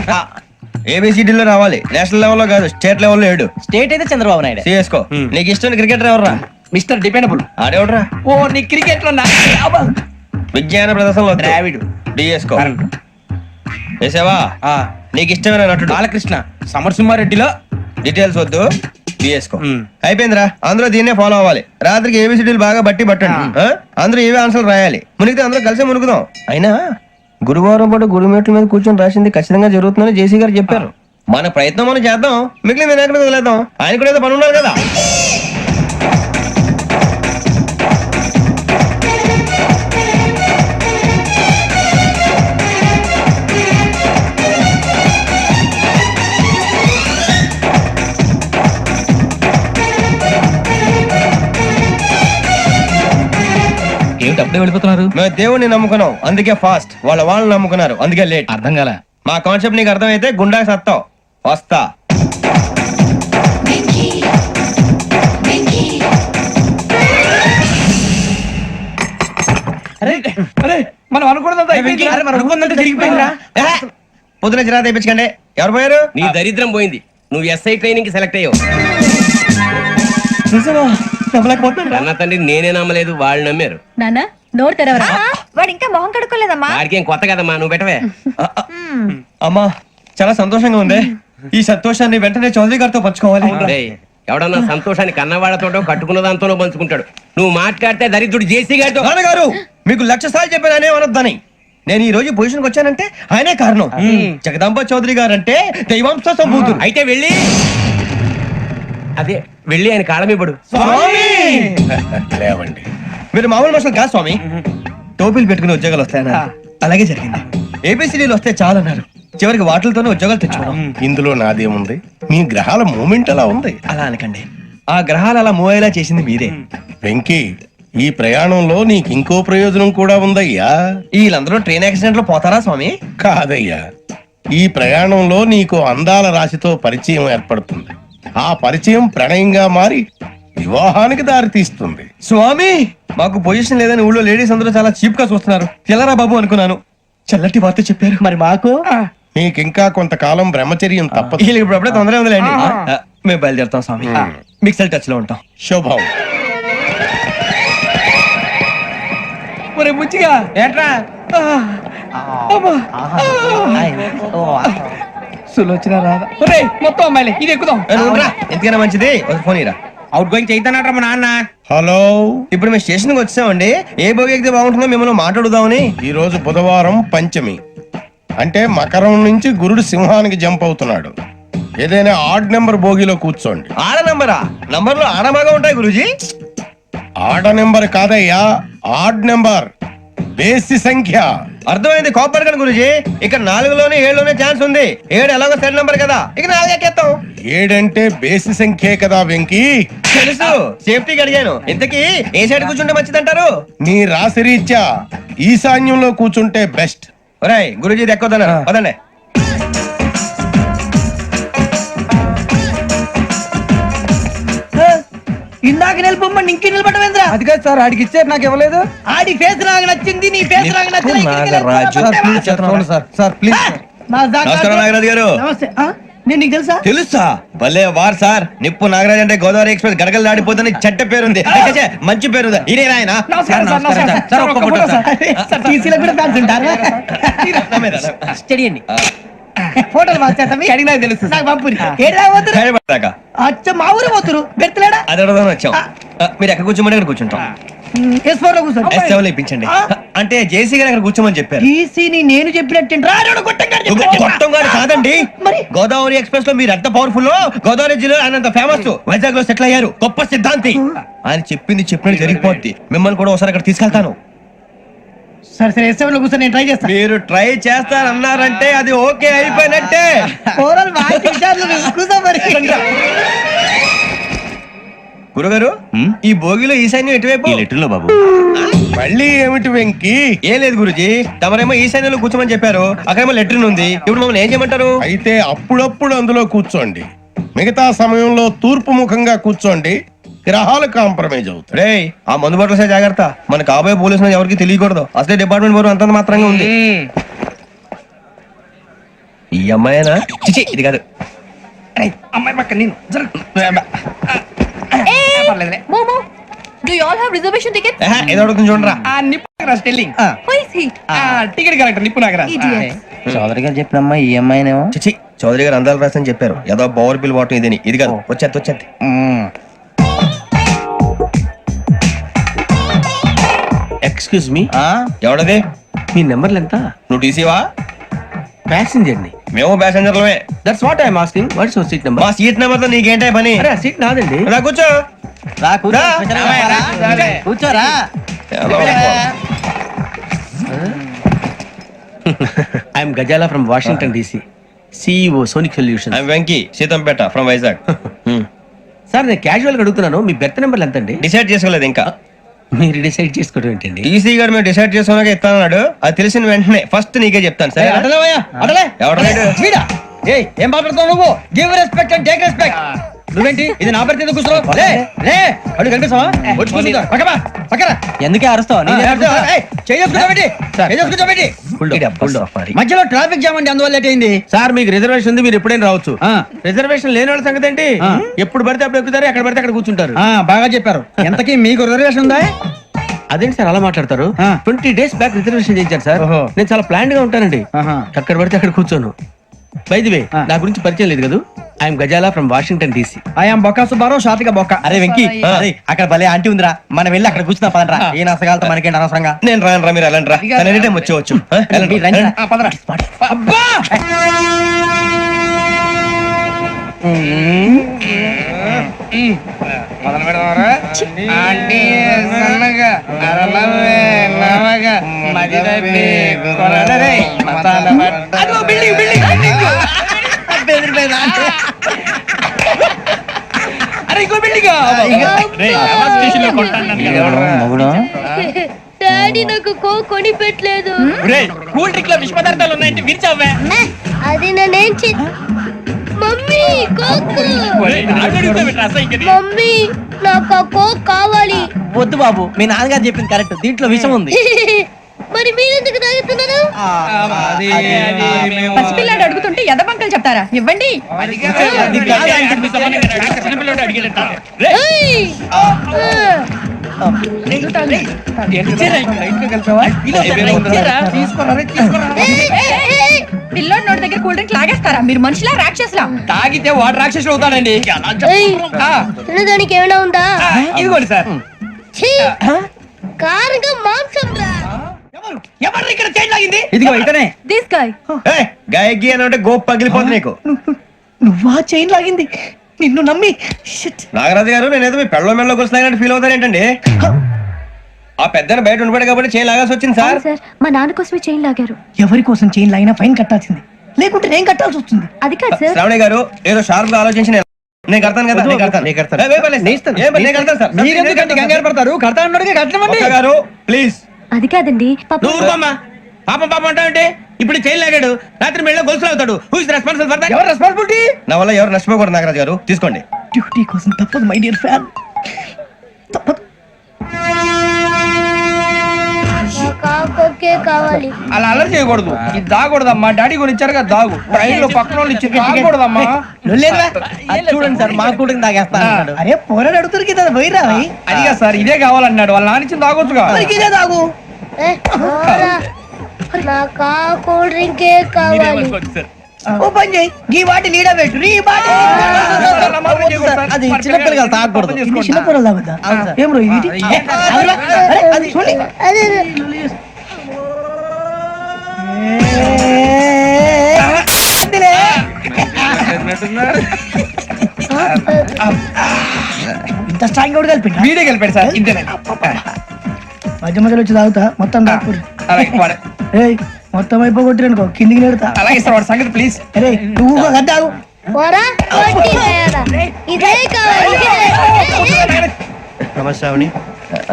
ఏబిసిడీలో రావాలి, నేషనల్ లెవెల్లో కాదు, స్టేట్ లెవెల్లో 7. స్టేట్ అయితే చంద్రబాబు నాయుడు. సిఎస్కో. నీకు ఇష్టం క్రికెటర్ ఎవర్రా? Mister dependable. ఆడేవడరా? ఓ నీ క్రికెట్ లో విజ్ఞాన ప్రదర్శనలో ద్రావిడు డిఎస్కో వేసావా నీకు ఇష్టమైన నటుడు బాలకృష్ణ సమరసింహారెడ్డిలో డీటెయిల్స్ వద్దు డిఎస్కో అయిపోయిందిరా అందరూ దీన్నే ఫాలో అవ్వాలి రాత్రికి ఏబిసిడీలు బాగా బట్టి పట్టండి అందరూ ఏవే ఆన్సర్లు రాయాలి మునిగితే అందరూ కలిసి మునుగుదాం అయినా గురువారం పాటు గురుమేట్ల మీద కూర్చొని రాసింది ఖచ్చితంగా జరుగుతుందని జేసీ గారు చెప్పారు మన ప్రయత్నం మనం చేద్దాం మిగిలిన వినాయకుడు వదిలేద్దాం ఆయన కూడా ఏదో పని ఉన్నారు కదా ఏమిటి అప్పుడే వెళ్ళిపోతున్నారు? మేము దేవుడిని నమ్ముకున్నాం అందుకే ఫాస్ట్ వాళ్ళని నమ్ముకున్నారు అందుకే లేట్ అర్థం కాల. మా కాన్సెప్ట్ నీకు అర్థమైతే గుండా సత్తావు వస్తా మనం అనుకున్నదంతా జరిగిపోయిందిరా. పొద్దున చిరా తెప్పించకండి ఎవరు పోయారు నీ దరిద్రం పోయింది. నువ్వు ఎస్ఐ ట్రైనింగ్ కి సెలెక్ట్ అయ్యావు. అన్న తండ్రి నేనే నమ్మలేదు, వాళ్ళు నమ్మారు. నాన్న నోరు తెరవరా. వాడు ఇంకా మొహం కడుక్కోలేదమ్మా. వాడికి ఏం కొత్త కదమ్మా, నువ్వు పెట్టవే. అమ్మా చాలా సంతోషంగా ఉంది ఈ సంతోషాన్ని వెంటనే చౌదరి గారితో పంచుకోవాలి డేయ్, ఎవడన్నా సంతోషాన్ని కన్నవాళ్లతోటో కట్టుకున్న దాంతోనో పంచుకుంటాడు. నువ్వు మాట్లాడితే దరిద్రుడు జేసీ గారితో. నాన్నగారు మీకు 1,00,000 సార్లు చెప్పాననే అనొద్దని నేను ఈ రోజు పొజిషన్కి వచ్చానంటే ఆయనే కారణం జగదాంబ చౌదరి గారు అంటే దైవాంశ సంభూతుడు. అయితే వెళ్ళి అదే వెళ్ళి ఆయన కాళమివ్వడు. లేవండి. మీరు మామూలు మనుషులు కాదు స్వామి. టోపీలు పెట్టుకుని ఉద్యోగాలు వస్తాయన్నారు, అలాగే జరిగింది. ఏబిసిడీలు వస్తే చాలన్నారు, చివరికి వాటిలతోనే ఉద్యోగాలు తెచ్చుకున్నాం. ఇందులో నాదేముంది, మీ గ్రహాల మూమెంట్ అలా ఉంది. అలా అనకండి, ఆ గ్రహాలు అలా మూవ్ అయ్యేలా చేసింది మీరే. వెంకీ ఈ ప్రయాణంలో నీకు ఇంకో ప్రయోజనం కూడా ఉందయ్యా. వీళ్ళందరూ ట్రైన్ యాక్సిడెంట్ లో పోతారా స్వామి? కాదయ్యా, ఈ ప్రయాణంలో నీకు అందాల రాశితో పరిచయం ఏర్పడుతుంది. ఆ పరిచయం ప్రణయంగా మారి వివాహానికి దారి తీస్తుంది. స్వామి మాకు పొజిషన్ లేదని ఊళ్ళో లేడీస్ అందరూ చాలా చీప్ గా చూస్తున్నారు. ఎలారా బాబు అనుకున్నాను, చల్లటి వార్త చెప్పారు. మరి మాకు నీకింకా కొంతకాలం బ్రహ్మచర్యం తప్పదు. వీళ్ళకి ఇప్పుడు అప్పుడే తొందరగా ఉందిలేండి. మేము బయలుదేరుతాం స్వామి, మిక్సెల్ టచ్ లో ఉంటాం. శుభం. ఒరే బుచ్చిగా ఏట్రా సులోచన రాదా? ఒరే మొత్తం అమ్మాయిలే, ఇది ఎక్కుదాం. ఎందుకైనా మంచిది ఫోన్ ఇరా. అవుట్ గోయింగ్ చేద్దానట్రా మా నాన్న. హలో, ఇప్పుడు మేము స్టేషన్ కి వచ్చామండి. ఏ బోగి ఎక్కితే బాగుంటుందో మిమ్మల్ని మాట్లాడుదామని. ఈ రోజు బుధవారం పంచమి, అంటే మకరం నుంచి గురుడు సింహానికి జంప్ అవుతున్నాడు. ఏదైనా ఆడ్ నెంబర్ బోగిలో కూర్చోండి. ఆడ నంబరా? నంబర్లు ఆడ బాగా ఉంటాయి గురూజీ. ఆడ నెంబర్ కాదయ్యా, ఆడ్ నెంబర్, బేసి సంఖ్య. అర్థమైంది, కాపర్ కానీ గురూజీ. ఇక్కడ 4లోనే 7లోనే ఛాన్స్ ఉంది. 7 ఎలాగో సెడ్ నంబర్ కదా, ఇక 4 ఎక్కేస్తాం. 7 అంటే బేసి సంఖ్యే కదా వెంకీ. తెలుసు, సేఫ్టీకి అడిగాను. ఇంతకీ ఏ సైడ్ కూర్చుంటే మంచిదంటారు? నీ రాశి రీత్యా ఈశాన్యంలో కూర్చుంటే బెస్ట్. ఒరేయ్ గురూజీ దెక్కొద్దన్నారు, పదండి. ఇందాక నిలబొమ్మని ఇంకే నిలబడమేంద్రా? అది కాదు సార్, ఆడికి ఇచ్చారు నాకు ఇవ్వలేదు. ఆడి ఫేస్ నాకు నచ్చింది, నీ ఫేస్ నాకు నచ్చింది. Sir please. నమస్కారం నాగరాజు గారు. నమస్తే. నేను నీకు తెలుసా? తెలుసా? భలే వార్ సార్. నిప్పు నాగరాజ్ అంటే గోదావరి ఎక్స్ప్రెస్ గడగలు దాడిపోతుంది చెడ్డ పేరుంది. ఛే, మంచి పేరుంది. ఇదే ఆయన. నమస్కారం సార్, నమస్కారం సార్. ఒక్క ఫోటో సార్. సార్ టీసీలో కూడా ఫ్యాన్స్ ఉంటారా? స్టడీయండి. ఫోటోలు మార్చేస్తాం. అడిగినా తెలుసు. నాకు పంపుని. ఏడా పోతురు? హైదరాబాద్ అచ్చా మా ఊరు పోతురు. బెర్తలేడా? అది అడగదామని వచ్చాం. మీరు ఎక్కడ కూర్చోమని అక్కడ కూర్చుంటాం. S4 లో కూర్చోండి. S7 లో ఇప్పించండి. అంటే జేసీ గారు అక్కడ కూర్చోమని చెప్పారు. టీసీని నేను చెప్పినట్టు గొట్టం గారు కాదండి, గోదావరి ఎక్స్ప్రెస్ లో మీరు ఎంత పవర్ఫుల్, గోదావరి జిల్లా ఆయన ఫేమస్, వైజాగ్ లో సెటిల్ అయ్యారు, గొప్ప సిద్ధాంతి. ఆయన చెప్పింది చెప్పినట్టు జరిగిపోద్ది. మిమ్మల్ని కూడా ఒకసారి అక్కడ తీసుకెళ్తాను. సరే సరే, S7 లో కూర్చొని నేను ట్రై చేస్తాను. మీరు ట్రై చేస్తారన్నారంటే అది ఓకే అయిపోయినట్టే. ఓవరాల్ కూర్చో మరి. గురుగారు, ఈ భోగిలో ఈశాన్యం ఎటువైపు? లెటర్లో బాబు. మళ్ళీ ఏమిటి వెంకీ? ఏం లేదు గురుజీ, తమరేమో ఈశాన్యంలో కూర్చోమని చెప్పారు, అక్కడేమో లెట్రిన్ ఉంది. ఇప్పుడు మమ్మల్ని ఏం చేయమంటారు? అయితే అప్పుడప్పుడు అందులో కూర్చోండి, మిగతా సమయంలో తూర్పు ముఖంగా కూర్చోండి. గ్రహాలు కాంప్రమైజ్ అవుతాయి. రే, ఆ మందు బట్టలసే జాగ్రత్త. మన కాబోయే పోలీసులు ఎవరికి తెలియకూడదు. అసలే డిపార్ట్మెంట్ బోరు అంతంత మాత్రంగా ఉంది. ఈ అమ్మాయినా? చిచి, ఇది కాదు. అమ్మాయి పక్క నేను momo, do you all have reservation tickets? ఏదో అడుగుతుంది చూడరా. ఆ నిప్పు నాగరాజ్ టెల్లింగ్ టికెట్ కలెక్టర్ నిప్పు నాగరాజ్ చౌదరి గారు చెప్పినమ్మా ఈ అమ్మాయినేమో చిచి చౌదరి గారు అందాలు రాసని చెప్పారు ఏదో బోర్ బిల్ వాటం ఇదని ఇది కాదు వచ్చేది ఎక్స్క్యూజ్ మీ, ఎవడది మీ నెంబర్లు ఎంత? నువ్వు టీసీవా ప్యాసింజర్ ని. మేము ప్యాసెంజర్లమే that's what I'm asking. What's your seat number? మా సీట్ నెంబర్ తో నీకేంటే పని అరే ఆ సీట్ నాదండి. రా కూర్చో రా కూర్చో. రా. కూర్చోరా I'm Ghazala from Washington DC, CEO Sonic solution. Venky Seethampeta from Vizag sir నేను క్యాజువల్ గా అడుగుతున్నాను, మీ బెర్త్ నెంబర్లు ఎంత అండి? డిసైడ్ చేసుకోలేదు ఇంకా. మీరు డిసైడ్ చేసుకోవడం ఏంటండి? టీసీ గారు మేము డిసైడ్ చేసుకున్నాక ఇస్తానన్నాడు. అది తెలిసిన వెంటనే ఫస్ట్ నీకే చెప్తాను సార్. ఏం మాట్లాడుతావు నువ్వు? Give respect and take respect. నువ్వేంటి ఇది నా పరిస్థితి కూర్చున్నావు? అడుగు కనిపిస్తావా? ఎందుకే అరుస్తావు? మధ్యలో ట్రాఫిక్ జామ్ అండి, అందువల్ల లేట్ అయింది. సార్ మీకు రిజర్వేషన్ ఉంది, మీరు ఎప్పుడైనా రావచ్చు. రిజర్వేషన్ లేని వాళ్ళ సంగతి ఏంటి? ఎప్పుడు పడితే అప్పుడు ఎక్కుతారు, ఎక్కడ పడితే అక్కడ కూర్చుంటారు. బాగా చెప్పారు. ఎంతకీ మీకు రిజర్వేషన్ ఉందా? అదేంటి సార్ అలా మాట్లాడతారు? 20 days బ్యాక్ రిజర్వేషన్ చేయించారు సార్. నేను చాలా ప్లాన్డ్ గా ఉంటానండి, అక్కడ పడితే అక్కడ కూర్చోను. బై ది వే, నా గురించి పరిచయం లేదు కదా, I'm Ghazala from Washington DC. I'm Bokka Subbarao, షాతిక బొక్క. అరే వెంకీ, అక్కడ భలే ఆంటీ ఉందిరా, మనం వెళ్ళి అక్కడ కూర్చున్నా పదరా. ఏ నసగాలతో మనకేంటి అనవసరంగా. నేను రాను రా, మీరు వెళ్ళండి రా. Any time వచ్చేవచ్చు. డాడీ నాకు కొని పెట్టలేదు. కూల్ డ్రింక్ లో విష పదార్థాలు ఉన్నాయంటే విరిచావే. అది నేనేం మమ్మీ కోక్. మమ్మీ నాకు ఆ కోక్ కావాలి. వద్దు బాబు, మీ నాన్నగారు చెప్పింది కరెక్ట్, దీంట్లో విషయం ఉంది. మరి మీరెందుకు తాగుతున్నారు? పసిపిల్లాడు అడుగుతుంటే ఎదబంకలు చెప్తారా? ఇవ్వండి. పిల్లోడి నోటి దగ్గర కూల్ డ్రింక్ లాగేస్తారా? మీరు మనుషులా రాక్షసులా? తాగితే వాడు రాక్షసుడు అవుతాడండి. తినడానికి ఏమైనా ఉందా? ఇదిగోండి సార్. కారుగా మాంసం రా. ఎవరు ఇక్కడ చైన్ లాగింది? ఇదిగో ఇతనే. This guy. గాయకి అని అంటే గోప్ పగిలిపోతుంది నీకు. నువ్వా చైన్ లాగింది? నిన్ను నమ్మి. నాగరాజు గారు నేనేదో మీ పెళ్ళ మెళ్ళ గురిసినట్టు ఫీల్ అవుతారు ఏంటండి? ఆ పెద్దని బయట ఉండిపోయాడు కాబట్టి చైన్ లాగాల్సి వచ్చింది సార్. మా నాన్న కోసమే చైన్ లాగారు. ఎవరి కోసం చైన్ లాగినా ఫైన్ కట్టాల్సింది, లేకుంటే నేను కట్టాల్సి వస్తుంది. అది కాదు సార్. శ్రావణి గారు ఏదో షార్ప్ గా ఆలోచించి నేను కడతాను కదా. కడతా గారు ప్లీజ్. అది కాదండి పాపం పాపం అంటావంటే ఇప్పుడు చైన్ లాగాడు, రాత్రి మెళ్ళ గొలుసులు అవుతాడు. Who is responsible for that? ఎవరు రెస్పాన్సిబిలిటీ? నా వల్ల ఎవరు నష్టపోకూడదు నాగరాజు గారు, తీసుకోండి. డ్యూటీ కోసం తప్పదు మై డియర్ ఫ్యాన్, తప్పదు. కావాలి. అలా అల్లరి చేయకూడదు, ఇది దాగకూడదమ్మా. డాడీ కొని ఇచ్చారు కదా దాగు. ట్రైన్ లో పక్కన వాళ్ళు ఇచ్చి దాగకూడదమ్మా. చూడండి సార్, మా కూడా తాగేస్తా. అరే పోరాడు అడుగుతారు కదా, పోయిరా. అదిగా సార్, ఇదే కావాలన్నాడు. వాళ్ళ నాన్న ఇచ్చింది తాగొచ్చుగా. ఇదే తాగు. నాకు కూల్ డ్రింకే కావాలి. ఓ పని చేయి, ఈ వాటి లీడ పెట్టు. అది చిన్నపిల్లలు తాగకూడదు, చిన్నపిల్లలు తాగుతా. ఏం రో ఇది? అది చూడండి. ఇంత స్ట్రాంగ్ కూడా కలిపి వీడే కలిపాడు సార్. ఇంతేనా? మధ్య మధ్యలో వచ్చి తాగుతా, మొత్తం తాగకూడదు. మొత్తం అయిపోగొట్టి అనుకో, కిందికి నేడుతా. అలాగే సార్, వాడి సంగతి ప్లీజ్. అరే నువ్వు తాగు. ఇదే కావాలి. నమస్కారం.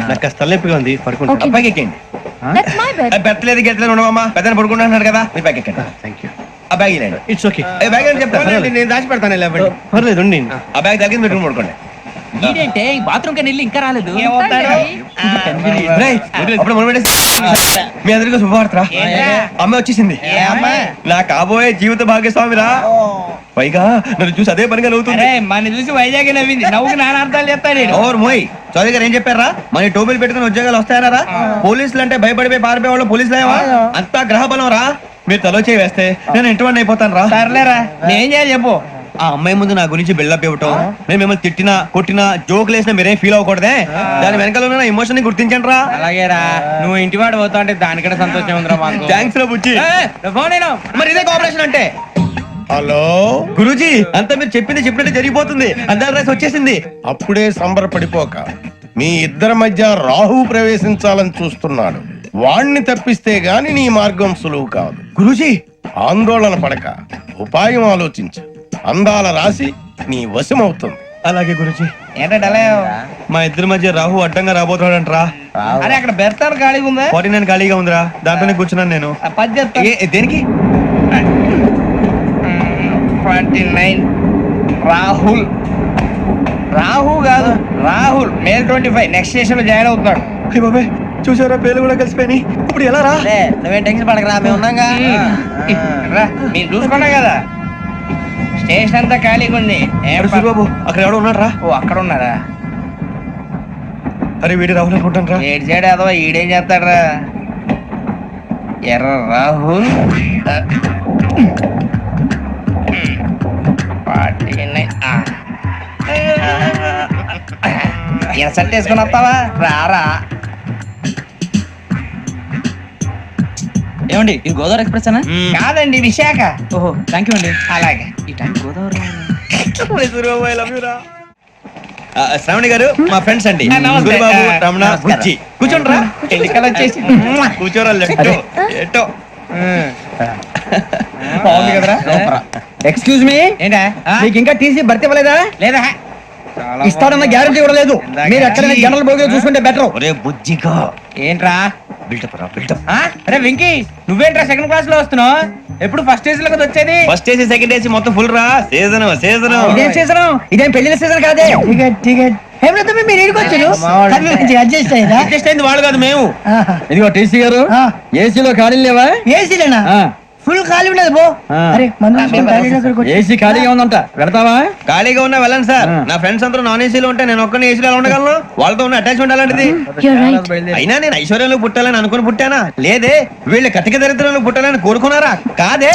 నాకు కాస్త తలెప్పిగా ఉంది, పడుకుంటా. బ్యాగ్ ఎక్కండి. పెట్టలేదు గెట్టలేదు ఉండవమ్మా, పెద్దని పడుకుంటున్నాడు కదా, మీరు బ్యాగ్ ఎక్కండి. Thank you. ఆ బ్యాగ్ ఇలాండి. It's okay. బ్యాగ్ అని చెప్తాను, నేను దాచి పెడతాను. పర్లేదు, ఆ బ్యాగ్ తగ్గింది పెట్టుకుని పడుకోండి. ఏంటంటే బాత్రూమ్ కని వెళ్ళి ఇంకా రాలేదు రేయ్, అప్పుడు మొదలు పెట్టేసి. మీ అందరికీ శుభవార్తరా. అమ్మ వచ్చేసింది. నా కాబోయే జీవిత భాగ్యస్వామిరా. పైగా నన్ను చూసి అదే పనిగా నవ్వుతుంది. మన చూసి వైజాగ్ నవ్వింది నవ్వుకి నాన్న అర్థాలు చెప్తాడు ఓర్ మోయ్, చౌదరి గారు ఏం చెప్పారా? మన టోబీలు పెట్టుకుని ఉద్యోగాలు వస్తాయనరా? పోలీసులు అంటే భయపడిపోయి పారిపోయే వాళ్ళు పోలీసులేవా? అంతా గ్రహ బలం రా. మీరు తలో చేయి వేస్తే నేను ఇంటివాడిని అయిపోతాను రా. సర్లేరా నేం చేయాలి చెప్పు. ఆ అమ్మాయి ముందు నా గురించి బిల్డప్ ఇవ్వటం, నేను మిమ్మల్ని తిట్టినా కొట్టినా జోకులు వేసినా మీరేం ఫీల్ అవ్వకూడదే. దాని వెనకాల ఉన్న ఎమోషన్ ని గుర్తించండి రా. అలాగేరా నువ్వు ఇంటి వాడు పోతా అంటే దానికంటే సంతోషం ఉందిరా మాకు. థ్యాంక్స్ రా బుజ్జి. ఫోన్ మరి ఇదే కోఆపరేషన్ అంటే. హలో గురూజీ, అంతా మీరు చెప్పింది చెప్పినట్టు జరిగిపోతుంది. అందాల రైస్ వచ్చేసింది. అప్పుడే సంబరపడిపోక మీ ఇద్దరి మధ్య రాహు ప్రవేశించాలని చూస్తున్నాడు. వాణ్ణి తప్పిస్తే గాని నీ మార్గం సులువు కాదు. గురూజీ, ఆందోళన పడక ఉపాయం ఆలోచించు. అందాల రాశి నీ వశమవుతుంది. అలాగే గురూజీ. ఏంటంటే మా ఇద్దరి మధ్య రాహు అడ్డంగా రాబోతున్నాడంట్రా. అరే అక్కడ బెర్తాను ఖాళీగా ఉందా? 49 ఖాళీగా ఉందిరా, దాంట్లోనే కూర్చున్నాను నేను. పది చెప్తా. దేనికి? 29 రాహుల్. రాహు కాదు రాహుల్. మే 25 నెక్స్ట్ స్టేషన్ లో జాయిన్ అవుతున్నాడు. అయ్య బాబాయ్, చూసారా పేర్లు కూడా కలిసిపోయి. ఇప్పుడు ఎలా రా? నువ్వేం టెన్షన్ పడకరా, మేము ఉన్నాగా. రా మీరు చూసుకున్నా కదా స్టేషన్ అంతా ఖాళీగా ఉంది. బాబు అక్కడ ఎవడో ఉన్నాడు రా. ఓ అక్కడ ఉన్నారా? అరే వీడి రాహుల్ అనుకుంటాను రా. ఏడు చేయడం అదో ఈడేం చేస్తాడరా? ఎర్ర రాహుల్ 49. ఇన్సర్ట్ వేసుకుని వస్తావా? రారా. ఏమండి ఇది గోదావరి ఎక్స్ప్రెస్ అనా? కాదండి విశాఖ. ఓహో థ్యాంక్ యూ అండి. అలాగే ఈ టైం గోదావరి శ్రావణి గారు మా ఫ్రెండ్స్ అండి. నమస్తే. గురుబాబు, రమణ, బుజ్జి. కూర్చోండి రా. ఎన్నికలు వచ్చేసి కూర్చోరా. లెట్టో ఎట్టో. బాగుంది కదరా? ఎక్స్క్యూజ్ మీ, ఏంటా? మీకు ఇంకా టీసీ భర్తీ ఇవ్వలేదా? లేదా ఇస్తాడన్న గ్యారంటీ కూడా లేదు. మీరు ఎక్కడైనా జనరల్ బోగిలో చూసుకుంటే బెటర్. ఒరే బుజ్జిగా, ఏంట్రా? బిల్డప్ రా బిల్డప్. అరే వెంకీ నువ్వేంట్రా సెకండ్ క్లాస్ లో వస్తున్నావు? ఎప్పుడు ఫస్ట్ ఏజ్ లో కదా వచ్చేది? ఫస్ట్ ఏసీ సెకండ్ ఏసీ మొత్తం ఫుల్ రా. Season season. ఇదేం సీజన్? ఇదేం పెళ్లిన సీజన్ కాదే. టికెట్ టికెట్ మీరు ఇడికొచ్చారు. అడ్జస్ట్ అయ్యారా? అడ్జస్ట్ అయింది వాళ్ళు కాదు, మేము. ఇదిగో టీసీ గారు, ఏసీలో ఖాళీ లేవా? ఏసీలేనా? ఫుల్ ఖాళీ ఉండదు బో. అరే ఏసీ ఖాళీగా ఉందంట, పెడతావా? ఖాళీగా ఉన్నా వెళ్ళండి సార్. నా ఫ్రెండ్స్ అందరూ నాన్ ఏసీలో ఉంటే నేను ఒక్కనే ఏసీలో ఎలా ఉండగలను? వాళ్ళతో ఉన్న అటాచ్మెంట్ అలాంటిది. అయినా నేను ఐశ్వర్యంలో పుట్టాలని అనుకుని పుట్టానా? లేదే. వీళ్ళు కతిక దరిద్రంలో పుట్టాలని కోరుకున్నారా? కాదే.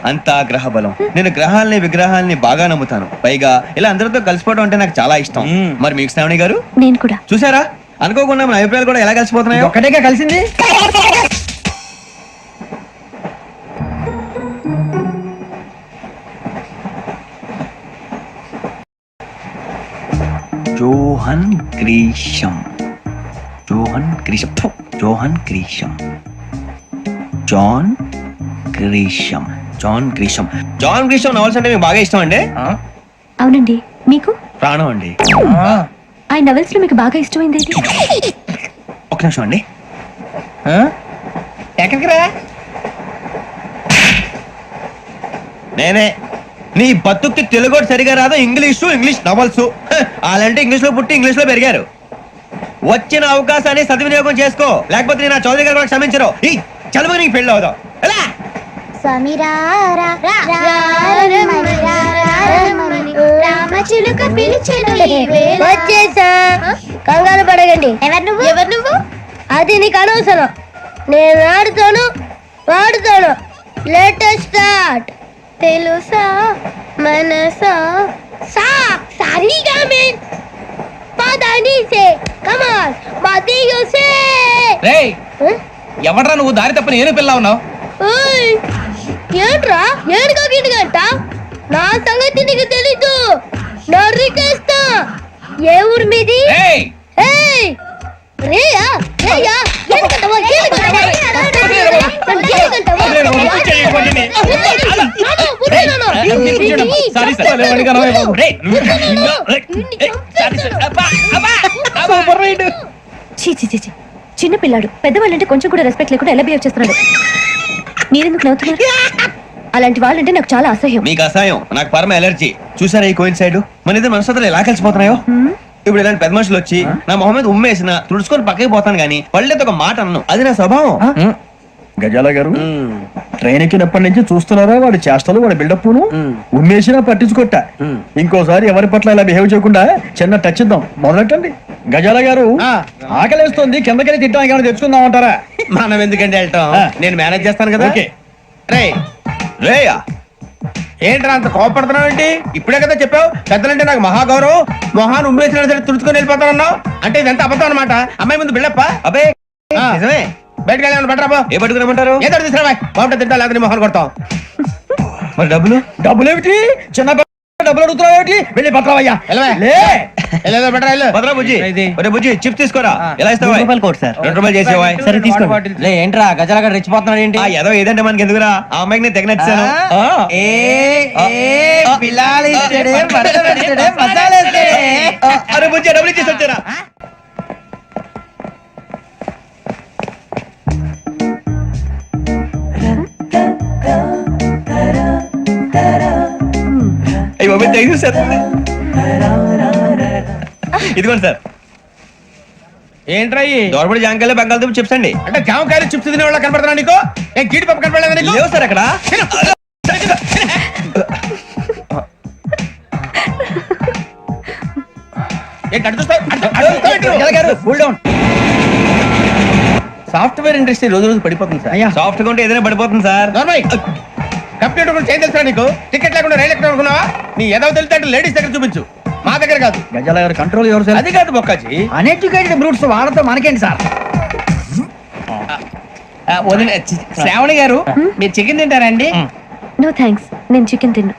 అంతా గ్రహ బలం. నేను గ్రహాలని విగ్రహాలని బాగా నమ్ముతాను. పైగా ఇలా అందరితో కలిసిపోవడం అంటే నాకు చాలా ఇష్టం. మరి మీకు శ్రావణి గారు? నేను కూడా. చూసారా, అనుకోకుండా మన అభిప్రాయాలు కూడా ఎలా కలిసిపోతున్నాయో. ఒక్కటేగా కలిసింది. Johan Grisham. Johan Grisham. Johan Grisham. John Grisham. John Grisham. John Grisham novels అంటే మీకు బాగా ఇష్టం అండి? అవునండి. మీకు? ప్రాణం అండి. ఆ నవెల్స్ లో మీకు బాగా ఇష్టమైంది ఏంటి? ఒక నిమిషం అండి. ఎక్కడికి రా? నేనే. నీ బతుక్కి తెలుగు సరిగా రాదు, ఇంగ్లీష్ నవల్స్. వాళ్ళంటే ఇంగ్లీష్ లో పుట్టి ఇంగ్లీష్ లో పెరిగారు. వచ్చిన అవకాశాన్ని సద్వినియోగం చేసుకో, లేకపోతే నేను ఆ చౌదరి గారు కూడా క్షమించరు. ఈ చదువు నీకు పెళ్ళి అవుదాం. వచ్చేసా, కంగారు పడగండి. ఎవరు నువ్వు? అది నీకు అనవసరం. నేను ఆడుతాను వాడుతాను. Latest start. తెలుసా మనసా సా సారీగా మెన్ పదని సే కమాన్ మదియో సే. రేయ్ ఎవడ్రా నువ్వు? దారి తప్ప నేను పిల్ల ఉన్నావు. ఓయ్ ఏంట్రా ఏడుగా గిడుగంట? నా సంగతి నీకు తెలీదు. నరికేస్తా. ఏ ఊరు మీది? ఏయ్ ఏయ్ రేయా రేయా ఏడుగంటవా ఏడుగంటవా చిన్న పిల్లాడు. పెద్దవాళ్ళంటే కొంచెం కూడా రెస్పెక్ట్ లేకుండా ఎలా బిహేవ్ చేస్తున్నాడు. మీరెందుకు నవ్వుతున్నారు? అలాంటి వాళ్ళంటే నాకు చాలా అసహ్యం. మీకు అసహాయం, నాకు పరమ ఎలర్జీ. చూసారా ఈ కోయిన్ సైడ్ మన ఇద్దరు మనసులో ఎలా కలిసిపోతున్నాయో. ఇప్పుడు ఇలాంటి పెద్ద మనుషులు వచ్చి నా మొహం మీద ఉమ్మేసిన తుడుచుకొని పక్కకి పోతాను గానీ పళ్ళేతో ఒక మాట అన్ను, అది నా స్వభావం. గజాల గారు ట్రైన్ ఎక్కినప్పటి నుంచి చూస్తున్నారా వాడి చేష్టలు, వాడి బిల్డప్ ఉమ్మేసినా పట్టించుకోట. ఇంకోసారి ఎవరి పట్ల ఇలా బిహేవ్ చేయకుండా చిన్న టచ్ ఇద్దాం, మొదలెట్టండి. గజాల గారు ఆకలేస్తుంది, కిందకెళ్ళి తింటాం, ఏమైనా తెచ్చుకుందాం అంటారా? మనం ఎందుకంటే వెళ్తాం, నేను మేనేజ్ చేస్తాను కదా. రే రేయా ఏంట్రా అంత కోపడుతున్నావు ఏంటి? ఇప్పుడే కదా చెప్పావు పెద్దలంటే నాకు మహాగౌరవం, మొహాన్ని ఉమ్మేసిన సరే తుడుచుకొని వెళ్ళిపోతానన్నావు. అంటే ఇదంతా అబద్ధం అనమాట. అమ్మాయి ముందు బిళ్ళప్ప. అబే నిజమే. బయటకు వెళ్ళాను బట్రాబో. ఏ పట్టుకురమ్మంటారు? ఏదో తీసుకురా బాగుంటుంది, తింటా లేకపోతే నీ మొహాన్ని కొడతాం. మరి డబ్బులు? డబ్బులు ఏమిటి? చిన్న డబ్బులు అడుగుతున్నావు ఏమిటి? వెళ్ళి పట్టరావయ్యా. భద్రా బుజ్జి, ఒరే బుజ్జి చిప్స్ తీసుకోరా. ఎలా ఇస్తావా? ₹2 చేసేవా? సరే తీసుకోండి. ఏంట్రా గజాల గారు రెచ్చిపోతున్నాడు ఏంటి? ఏదో ఏదంటే మనకి ఎందుకురా, ఆ అమ్మాయికి నేను తెగ నచ్చాను. అరే బుజ్జి డబ్బులు ఇచ్చేసి వచ్చారా? ఇదిగోండి సార్. ఏంట్రా దోరబడి జాంకాయలు బంగాళదుంప చిప్స్ అండి. అంటే జామకాయలు చిప్స్ తినే వాళ్ళ కనపడుతున్నా నీకు? ఏ గీడి పప్పు కనపడలేదు నీకు? లేవు సార్ అక్కడ. సాఫ్ట్వేర్ ఇండస్ట్రీ రోజు రోజు పడిపోతుంది సార్. సాఫ్ట్ గా ఉంటే ఏదైనా పడిపోతుంది సార్. కంప్యూటర్ కూడా చేంజ్ తెలుసా నీకు? టికెట్ లేకుండా రైలు ఎక్కడ అనుకున్నావా? నీ ఏదో తెలితే లేడీస్ దగ్గర చూపించు, మా దగ్గర కాదు. గజాల గారు కంట్రోల్ ఎవరు సార్? అది కాదు బొక్కాజీ, అన్ఎడ్యుకేటెడ్ బ్రూట్స్ వాళ్ళతో మనకేంటి సార్? శ్రావణి గారు మీరు చికెన్ తింటారండి? నో థ్యాంక్స్, నేను చికెన్ తిన్ను.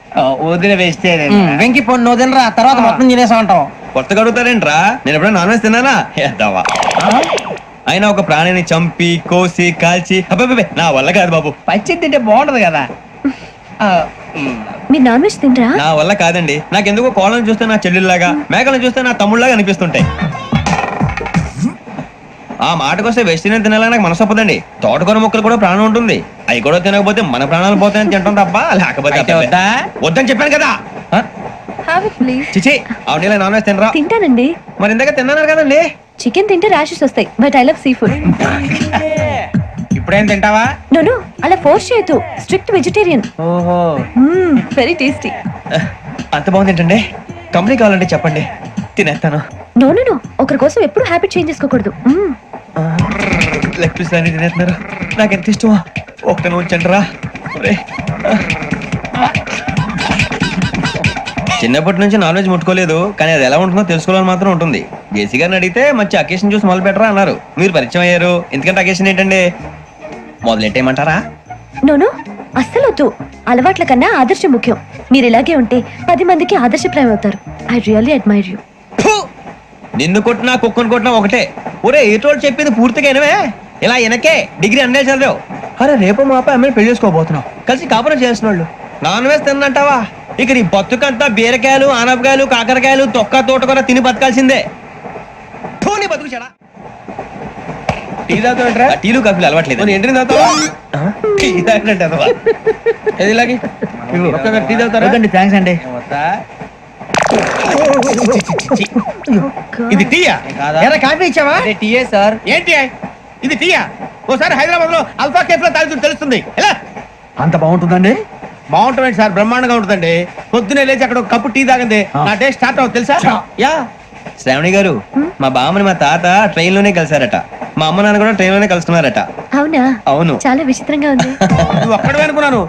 వదిన వేస్తే వెంకి పొన్ను నువ్వు తినరా, తర్వాత మొత్తం తినేసా ఉంటాం. కొత్తగా అడుగుతారేంట్రా? నేను ఎప్పుడైనా నాన్ వెజ్ తిన్నానా? ఎద్దావా. అయినా ఒక ప్రాణిని చంపి కోసి కాల్చి అబ్బే నా వల్ల కాదు బాబు. పచ్చి తింటే బాగుంటది కదా. మీరు నాన్ వెజ్ తినరా? నా వల్ల కాదండి. నాకెందుకో కోళ్ళని చూస్తే నా చెల్లెల్లాగా, మేకలను చూస్తే నా తమ్ముళ్ళలాగా అనిపిస్తుంటాయి. ఆ మాటకొస్తే వెస్టిరియన్ తినాలని నాకు మనసు ఒప్పదండి. తోటకూర మొక్కలు కూడా ప్రాణం ఉంటుంది, అవి కూడా తినకపోతే మన ప్రాణాలు పోతాయని తింటాం తప్ప లేకపోతే వద్దని చెప్పాను కదా. Have it please. చిచి అవునీ నాన్ వెజ్ తినరా? తింటానండి. మరి ఇందాక తిన్నాను కదండి. చికెన్ తింటే ర్యాషెస్ వస్తాయి, but I love sea food. ఇప్పుడేం తింటావా? నో అలా ఫోర్స్ చేయొద్దు, స్ట్రిక్ట్ వెజిటేరియన్. ఓహో, వెరీ టేస్టీ. అంత బాగుంది ఏంటండి? కంపెనీ కావాలంటే చెప్పండి, తినేస్తాను. నో ఒకరి కోసం ఎప్పుడు హ్యాబిట్ చేంజ్ చేసుకోకూడదు. లెగ్ పీస్ అన్ని తినేస్తున్నారు, నాకు ఎంత ఇష్టమో. ఒకటి ఉంచండి రా. చిన్నప్పటి నుంచి నాన్ వెజ్ ముట్టుకోలేదు, కానీ అది ఎలా ఉంటుందో తెలుసుకోవాలని మాత్రం ఉంటుంది. జేసీ గారిని అడిగితే మంచి అకేషన్ చూసి మొదలు పెట్టరా అన్నారు. మీరు పరిచయం అయ్యారు, ఎందుకంటే అకేషన్ ఏంటండి? మొదలెట్టేయమంటారా? నో అస్సలు వద్దు. అలవాట్ల కన్నా ఆదర్శం ముఖ్యం. మీరు ఇలాగే ఉంటే 10 మందికి ఆదర్శప్రాయం అవుతారు. I really admire you. నిన్ను కొట్టినా కుక్కను కొట్టినా ఒకటే. ఒరే ఏటోళ్ళు చెప్పింది పూర్తిగా వినవే. ఇలా వెనకే డిగ్రీ అన్నే చదివావు. అరే రేపు మా అబ్బాయి అమ్మని పెళ్లి చేసుకోబోతున్నావు, కలిసి కాపురం చేసిన వాళ్ళు. నాన్ వెజ్ తిన్నంటావా? ఇక నీ బతుకంతా బీరకాయలు, ఆనపకాయలు, కాకరకాయలు, తొక్క తోట కూడా తిని బతకాల్సిందే. నీ బతుకు చెడా. టీ తాగుతావేంట్రా? టీలు కాఫీలు అలవాట్లేదు. ఏంటి తాగుతావా? టీ తాగినట్టు ఏది ఇలాగే టీ తాగుతారా? థ్యాంక్స్ అండి. ఇది టీయా? కాఫీ ఇచ్చావా? టీయే సార్. ఏంటి ఇది టీయా? ఓసారి హైదరాబాద్ లో అల్ఫా కేఫ్ లో తాగుతుంది తెలుస్తుంది. ఎలా అంత బాగుంటుందండి? బాగుంటుంది సార్, బ్రహ్మాండంగా ఉంటుందండి. పొద్దునే లేచి అక్కడ ఒక కప్పు టీ తాగండి, నా డే స్టార్ట్ అవుతుంది తెలుసా? యా. శ్రావణి గారు, మా బామ్మని మా తాత ట్రైన్ లోనే కలిసారట, మా అమ్మ నాన్న కూడా ట్రైన్ లోనే కలుస్తున్నారట. అవునా? అవును. చాలా విచిత్రంగా ఉంది. నువ్వు ఒక్కడే అనుకున్నాను,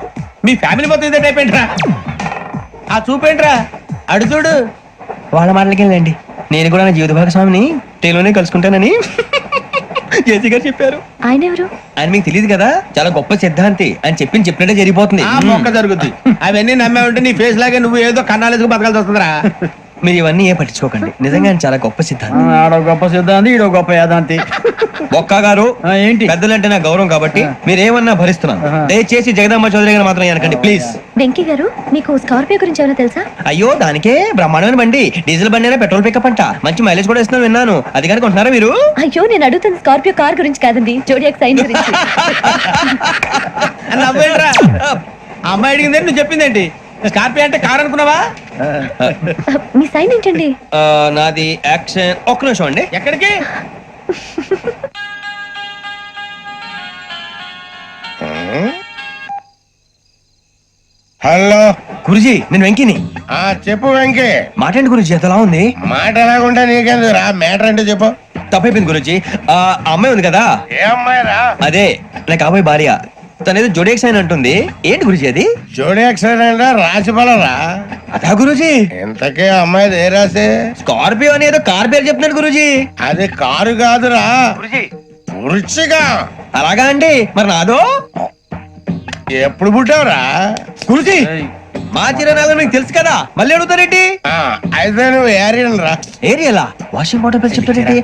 మీ ఫ్యామిలీ మొత్తం ఇదే టైప్ ఏంట్రా? ఆ చూపేంట్రా, అడు చూడు. వాళ్ళ మాటలకి వెళ్ళండి, నేను కూడా నా జీవిత భాగస్వామిని ట్రైన్ లోనే కలుసుకుంటానని జేసీ గారు చెప్పారు. ఆయన ఎవరు? ఆయన మీకు తెలియదు కదా, చాలా గొప్ప సిద్ధాంతి అని చెప్పినట్టే జరిగిపోతుంది. ఆ మొక్క జరుగుద్ది. అవన్నీ నమ్మే ఉంటే నీ ఫేస్ లాగే నువ్వు ఏదో కన్నాలేసుకు బతకాల్సి వస్తుందిరా. మీరు ఇవన్నీ ఏ పట్టించుకోకండి, నిజంగా ఆయన చాలా గొప్ప సిద్ధాంతి. ఆడో గొప్ప సిద్ధాంతి, ఈడో గొప్ప యాదాంతి. ఒక్క గారు ఏంటి? పెద్దలంటే నా గౌరవం కాబట్టి మీరేమన్నా భరిస్తున్నాను. దయచేసి జగదాంబ చౌదరి గారు మాత్రం అనకండి ప్లీజ్. వెంకీ గారు, మీకు స్కార్పియో గురించి ఏమైనా తెలుసా? అయ్యో దానికే బ్రహ్మాండమైన బండి, డీజిల్ బండి అయినా పెట్రోల్ పికప్ అంట, మంచి మైలేజ్ కూడా ఇస్తున్నాను విన్నాను. అది కనుక ఉంటున్నారా మీరు? అయ్యో నేను అడుగుతున్న స్కార్పియో కార్ గురించి కాదండి, జోడియాక్ సైన్ గురించి. అమ్మాయి అడిగింది నువ్వు చెప్పిందేంటి? స్కార్పియో అంటే కార్ అనుకున్నావా? మీ సైన్ ఏంటండి? నాది యాక్షన్. ఒక్క నిమిషం అండి. ఎక్కడికి? హలో గురుజీ, నేను వెంకిని. చెప్పు వెంకీ. మాట్లాడండి గురుజీ, ఎంతలా ఉంది? మాట ఎలాగుంటా నీకెందుకు రా, మ్యాటర్ అంటే చెప్పు. తప్పైపోయింది గురుజీ. ఆ అమ్మాయి ఉంది కదా, ఏ అమ్మాయి రా? అదే నా కాబోయే భార్య. తనేదో జోడేక్ సైన్ అంటుంది. ఏంటి గురుజీ అది? జోడి యాక్సిడెంట్ రాసి పడరా? అదా గురుజీ. ఇంతకే అమ్మాయి ఏ రాసి? స్కార్పియో అని ఏదో కార్ పేరు చెప్తున్నాడు గురుజీ. అది కారు కాదురా, వృచ్చిక. అలాగా అండి, మరి నాదో? ఎప్పుడు పుట్టావురా? గురుజీ, మా చిరనాలు మీకు తెలుసు కదా, మళ్ళీ అడుగుతారేంటి? అయితే నువ్వు ఏరియన్ రా. ఏరియలా? వాషింగ్ వాటర్ పేరు చెప్తారేంటి?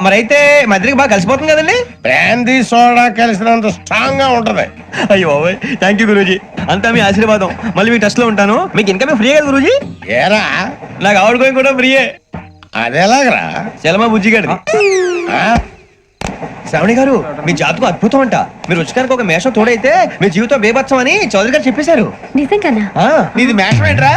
మరైతే మా ఇద్దరికి బాగా కలిసిపోతుంది కదండి. బ్రాందీ సోడా కలిసినంత స్ట్రాంగ్ గా ఉంటది. అయ్యో బాబోయ్, థ్యాంక్ యూ గురూజీ. అంతా మీ ఆశీర్వాదం. మళ్ళీ మీకు టచ్ లో ఉంటాను. మీకు ఇన్కమ్ ఫ్రీ కదా గురూజీ? ఏరా, నాకు ఆవిడ గోయింగ్ కూడా ఫ్రీయే. అదేలాగరా? చలమా బుజ్జి గారిది. శ్రావణి గారు, మీ జాతకం అద్భుతం అంట. మీరు రుచికానికి ఒక మేషం తోడైతే మీ జీవితం బేబత్సం అని చౌదరి గారు చెప్పేశారు. నిజంగానా? నీది మేషం ఏంట్రా?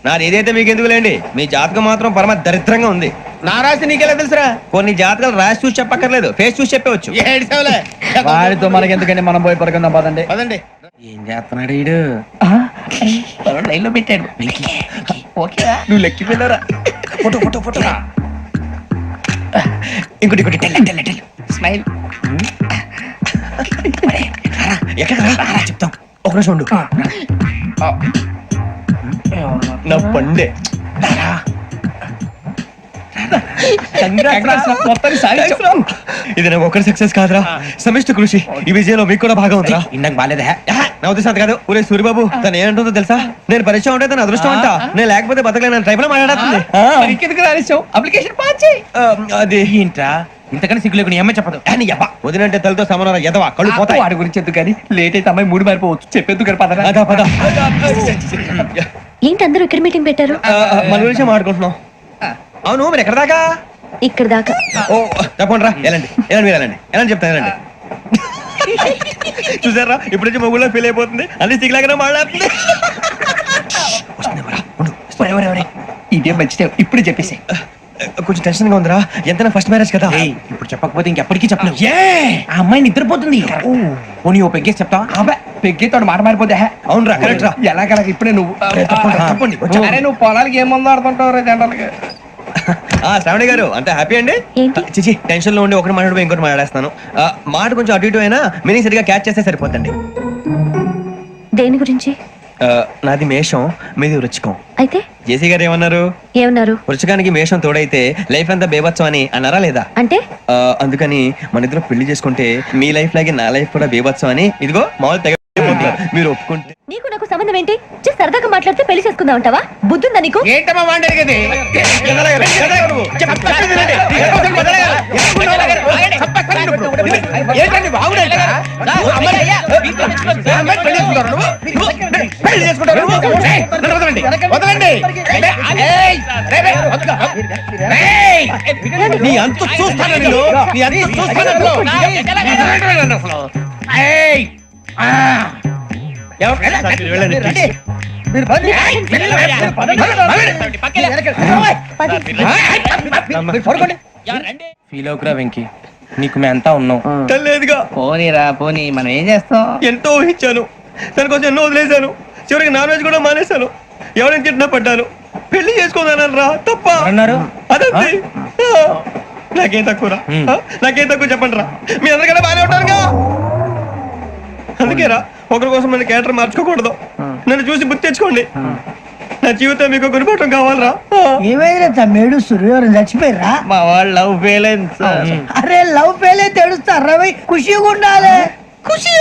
నాది ఏదైతే మీకు ఎందుకు లేండి, మీ జాతకం మాత్రం పరమ దరిద్రంగా ఉంది. నా రాసి నీకెలా తెలుసురా? కొన్ని జాతకాలు రాసి చూసి చెప్పక్కర్లేదు, ఫేస్ చూసి చెప్పవచ్చు. వాడితో మనకి ఎందుకండి, మనం పోయి పడుకుందాం పదండి. పదండి. ఏం చేస్తున్నాడు వీడు? లైన్ లో పెట్టాడు. నువ్వు లెక్కి వెళ్ళరా? Photo photo photo. ఇంకోటి ఇంకోటి స్మైల్. ఎక్కడ చెప్తాం, ఒక నిమిషం ఉండు. నా పండే. ఇది నాకు ఒకరి సక్సెస్ కాదురా, సమిష్టి కృషి. ఈ విజయంలో మీకు కూడా భాగం ఉందిరా. ఇందాక బాగాలేదా? నా ఉద్దేశం అంత కాదు. ఊరే సూర్యబాబు, తను ఏమంటుందో తెలుసా? నేను పరిచయం ఉంటే తన అదృష్టం అంట. నేను లేకపోతే బతకలేను ట్రైబ్ లో మాట్లాడుతుంది. ఇంకెందుకు రాలేసావు? అప్లికేషన్ పాస్ చేయి. అది ఏంట్రా ఇంతకన్నా సిగ్గు లేకుండా ఏమై చెప్పదు. వదినంటే తలతో సమానం ఎదవా, కళ్ళు పోతాయి. వాడి గురించి ఎందుకు కానీ, లేట్ అయితే అమ్మాయి మూడు మారిపోవచ్చు. చెప్పేందుకు కానీ పదరా. అదా పద. ఏంటి అందరూ ఇక్కడ మీటింగ్ పెట్టారు? మన గురించి మాట్లాడుకుంటున్నాం. అవును, మీరు ఎక్కడ దాకా? ఇక్కడ దాకా. ఓ తప్పకుండా రా, వెళ్ళండి వెళ్ళండి, మీరు వెళ్ళండి వెళ్ళండి, చెప్తాను వెళ్ళండి. చూసారా, ఇప్పుడు నుంచి మొగుల్లో ఫీల్ అయిపోతుంది. అన్ని సిగ్లాగానే మాట్లాడుతుంది. ఇదే మంచిదే, ఇప్పుడు చెప్పేసి. కొంచెం టెన్షన్ గా ఉందిరా, ఎంతైనా ఫస్ట్ మ్యారేజ్ కదా. ఇప్పుడు చెప్పకపోతే ఇంకెప్పటికీ చెప్పలేవు. ఆ అమ్మాయి నిద్రపోతుంది. పోనీ ఓ పెగ్గేసి చెప్తావా? పెగ్గేతో మాట మారిపోతే. అవును రా, కరెక్ట్ రా. ఎలాగలా ఇప్పుడే నువ్వు తప్పండి. అరే నువ్వు పొలాలకి ఏం మందు ఆడుతుంటావు జనరల్ గా. శ్రావణి గారు, అంతా హ్యాపీ అండి? చిచి, టెన్షన్ లో ఉండి ఒకటి మాట్లాడిపోయి ఇంకోటి మాట్లాడేస్తాను. మాట కొంచెం అటు ఇటు అయినా మీనింగ్ సరిగా క్యాచ్ చేస్తే సరిపోతండి. దేని గురించి? నాది మేషం, మీది వృచ్చికం. అయితే జేసీ గారు ఏమన్నారు? ఏమన్నారు? వృచ్చికానికి మేషం తోడైతే లైఫ్ అంతా బేబత్సం అని అన్నారా లేదా? అంటే అందుకని మన ఇద్దరు పెళ్లి చేసుకుంటే మీ లైఫ్ లాగే నా లైఫ్ కూడా బేబత్సం అని, ఇదిగో మామూలు తెగ మీరు ఒప్పుకుంటే. నీకు నాకు సంబంధం ఏంటి? సరదాగా మాట్లాడితే పెళ్లి చేసుకుందాం అంటావా? బుద్ధుందా నీకు? ఏంటమ్మా వాడేది? ఏంటండి బాగుండే నీ అంత చూస్తాను. ఫీల్ అవుకురా వెంకీ, నీకు మేము అంతా ఉన్నాం. లేదుగా. పోనీరా పోనీ, మనం ఏం చేస్తాం? ఎంతో ఊహించాను, దానికోసం ఎన్నో వదిలేశాను. చివరికి నాన్ వెజ్ కూడా మానేశాను. ఎవరైనా తిట్టినా పడ్డాను. పెళ్లి చేసుకోదానని రా, తప్ప అన్నారు. అదంతే. నాకేం తక్కువరా, నాకేం తక్కువ చెప్పండి రా. మీ అందరికన్నా బాగానే ఉంటారుగా. అందుకేరా, ఒకరి కోసం మన క్యారెక్టర్ మార్చుకోకూడదు. నన్ను చూసి గుర్తు తెచ్చుకోండి. నా జీవితం మీకు గురిపటం కావాలరా. ఏమైనా తమ్మేడు సూర్యవరం చచ్చిపోయిరా? మా వాళ్ళు లవ్ ఫెయిల్ అయింది. అరే లవ్ ఫెయిల్ అయితే ఏడుస్తారా? ఖుషిగా ఉండాలి. ఖుషి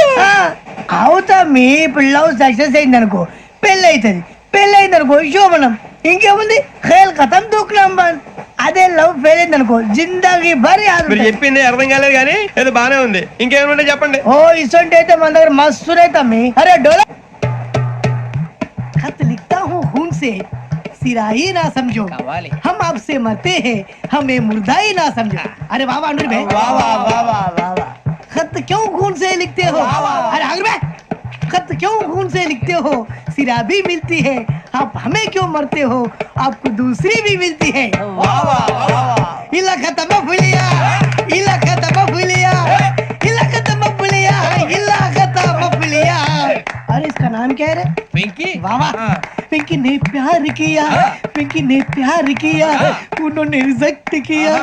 అవుతా. మీ ఇప్పుడు లవ్ సక్సెస్ అయింది అనుకో, పెళ్ళి అవుతుంది. పెళ్ళి అయింది అనుకో శోభనం. ఇంకేముంది, ఖేల్ కథం దూకునాం బాన్. అదే లవ్ ఫెయిల్ అయింది అనుకో, జిందాగీ భారీ. మీరు చెప్పింది అర్థం కాలేదు కానీ ఏదో బానే ఉంది. ఇంకేమంటే చెప్పండి. ఓ ఇసొంటి అయితే మన దగ్గర మస్తు తమ్మి. అరే డోలా खत लिखता हूँ खून से, सिरा ही ना समझो, हम आपसे मरते हैं, हमें मुर्दा ही ना समझो. अरे वाह वाह अनुर भाई, वाह वाह वाह वाह वाह वाह. खत क्यों खून से लिखते हो? अरे अनुर भाई, खत क्यों खून से लिखते हो? सिराबी मिलती है, आप हमें क्यों मरते हो? आपको दूसरी भी मिलती है। इलाका तब फुलिया, इलाका तब फुलिया, इलाका तब फुलिया, इलाका तब फुलिया। अरे इसका नाम क्या है रे? पिंकी। वाह वाह, पिंकी ने प्यार किया, पिंकी ने प्यार किया, उन्होंने रिजेक्ट किया,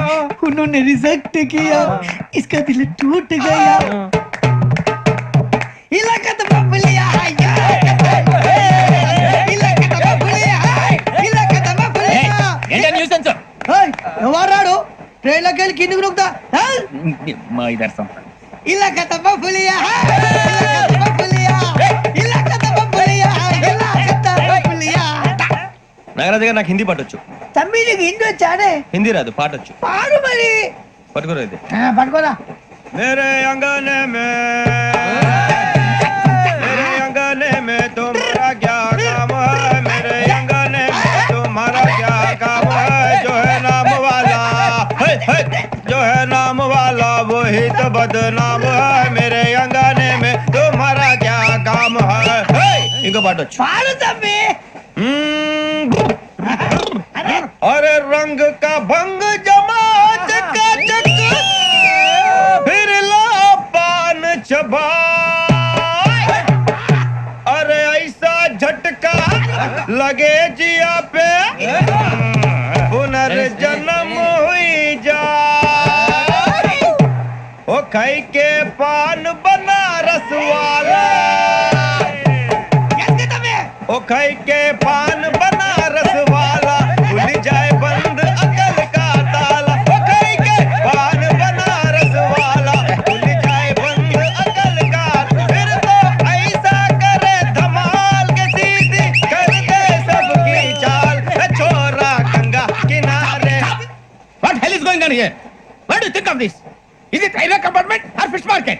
उन्होंने रिजेक्ट किया, इसका दिल टूट गया। इलाका तो बबलिया है, इलाका तो बबलिया है, इलाका तो बबलिया। ఏంటా న్యూసెన్స్? ఎవరాడు ట్రైన్ లోకి వెళ్ళి కిందికి నొక్కుతా? మా ఇదర్శం. ఇలాకా तो बबलिया है, इलाका तो बबलिया, इलाका तो बबलिया, इलाका तो बबलिया। నాగరాజు గారు నాకు హిందీ పాటొచ్చు. తమ్మి నీకు హిందీ వచ్చానే? హిందీ రాదు, పాటొచ్చు. పాడు మరి. పట్టుకోరు అయితే. పట్టుకోరా. मेरे अंगने में तुम्हारा क्या काम है? मेरे अंगने में तुम्हारा क्या काम है? जो है नाम वाला, जो है नाम वाला वही तो बदनाम है। मेरे अंगने में तुम्हारा क्या काम है? इनको बाटो పాడు తమ్మి. अरे रंग का भंग जमा चकाचक फिर ला पान चबा। अरे ऐसा झटका लगे जिया पे पुनर्जन्म हुई जा। ओ खाई के पान बनारस वाला, ओ खाई के पान बनारस वाला खुल जाए बंद अकल का ताला। ओ खाई के पान बनारस वाला खुल जाए बंद अकल का। फिर तो ऐसा करे धमाल के सीधी कर दे सबकी चाल। छोरा गंगा किनारे। What hell is going on here? What do you think of this? Is it railway compartment or fish market?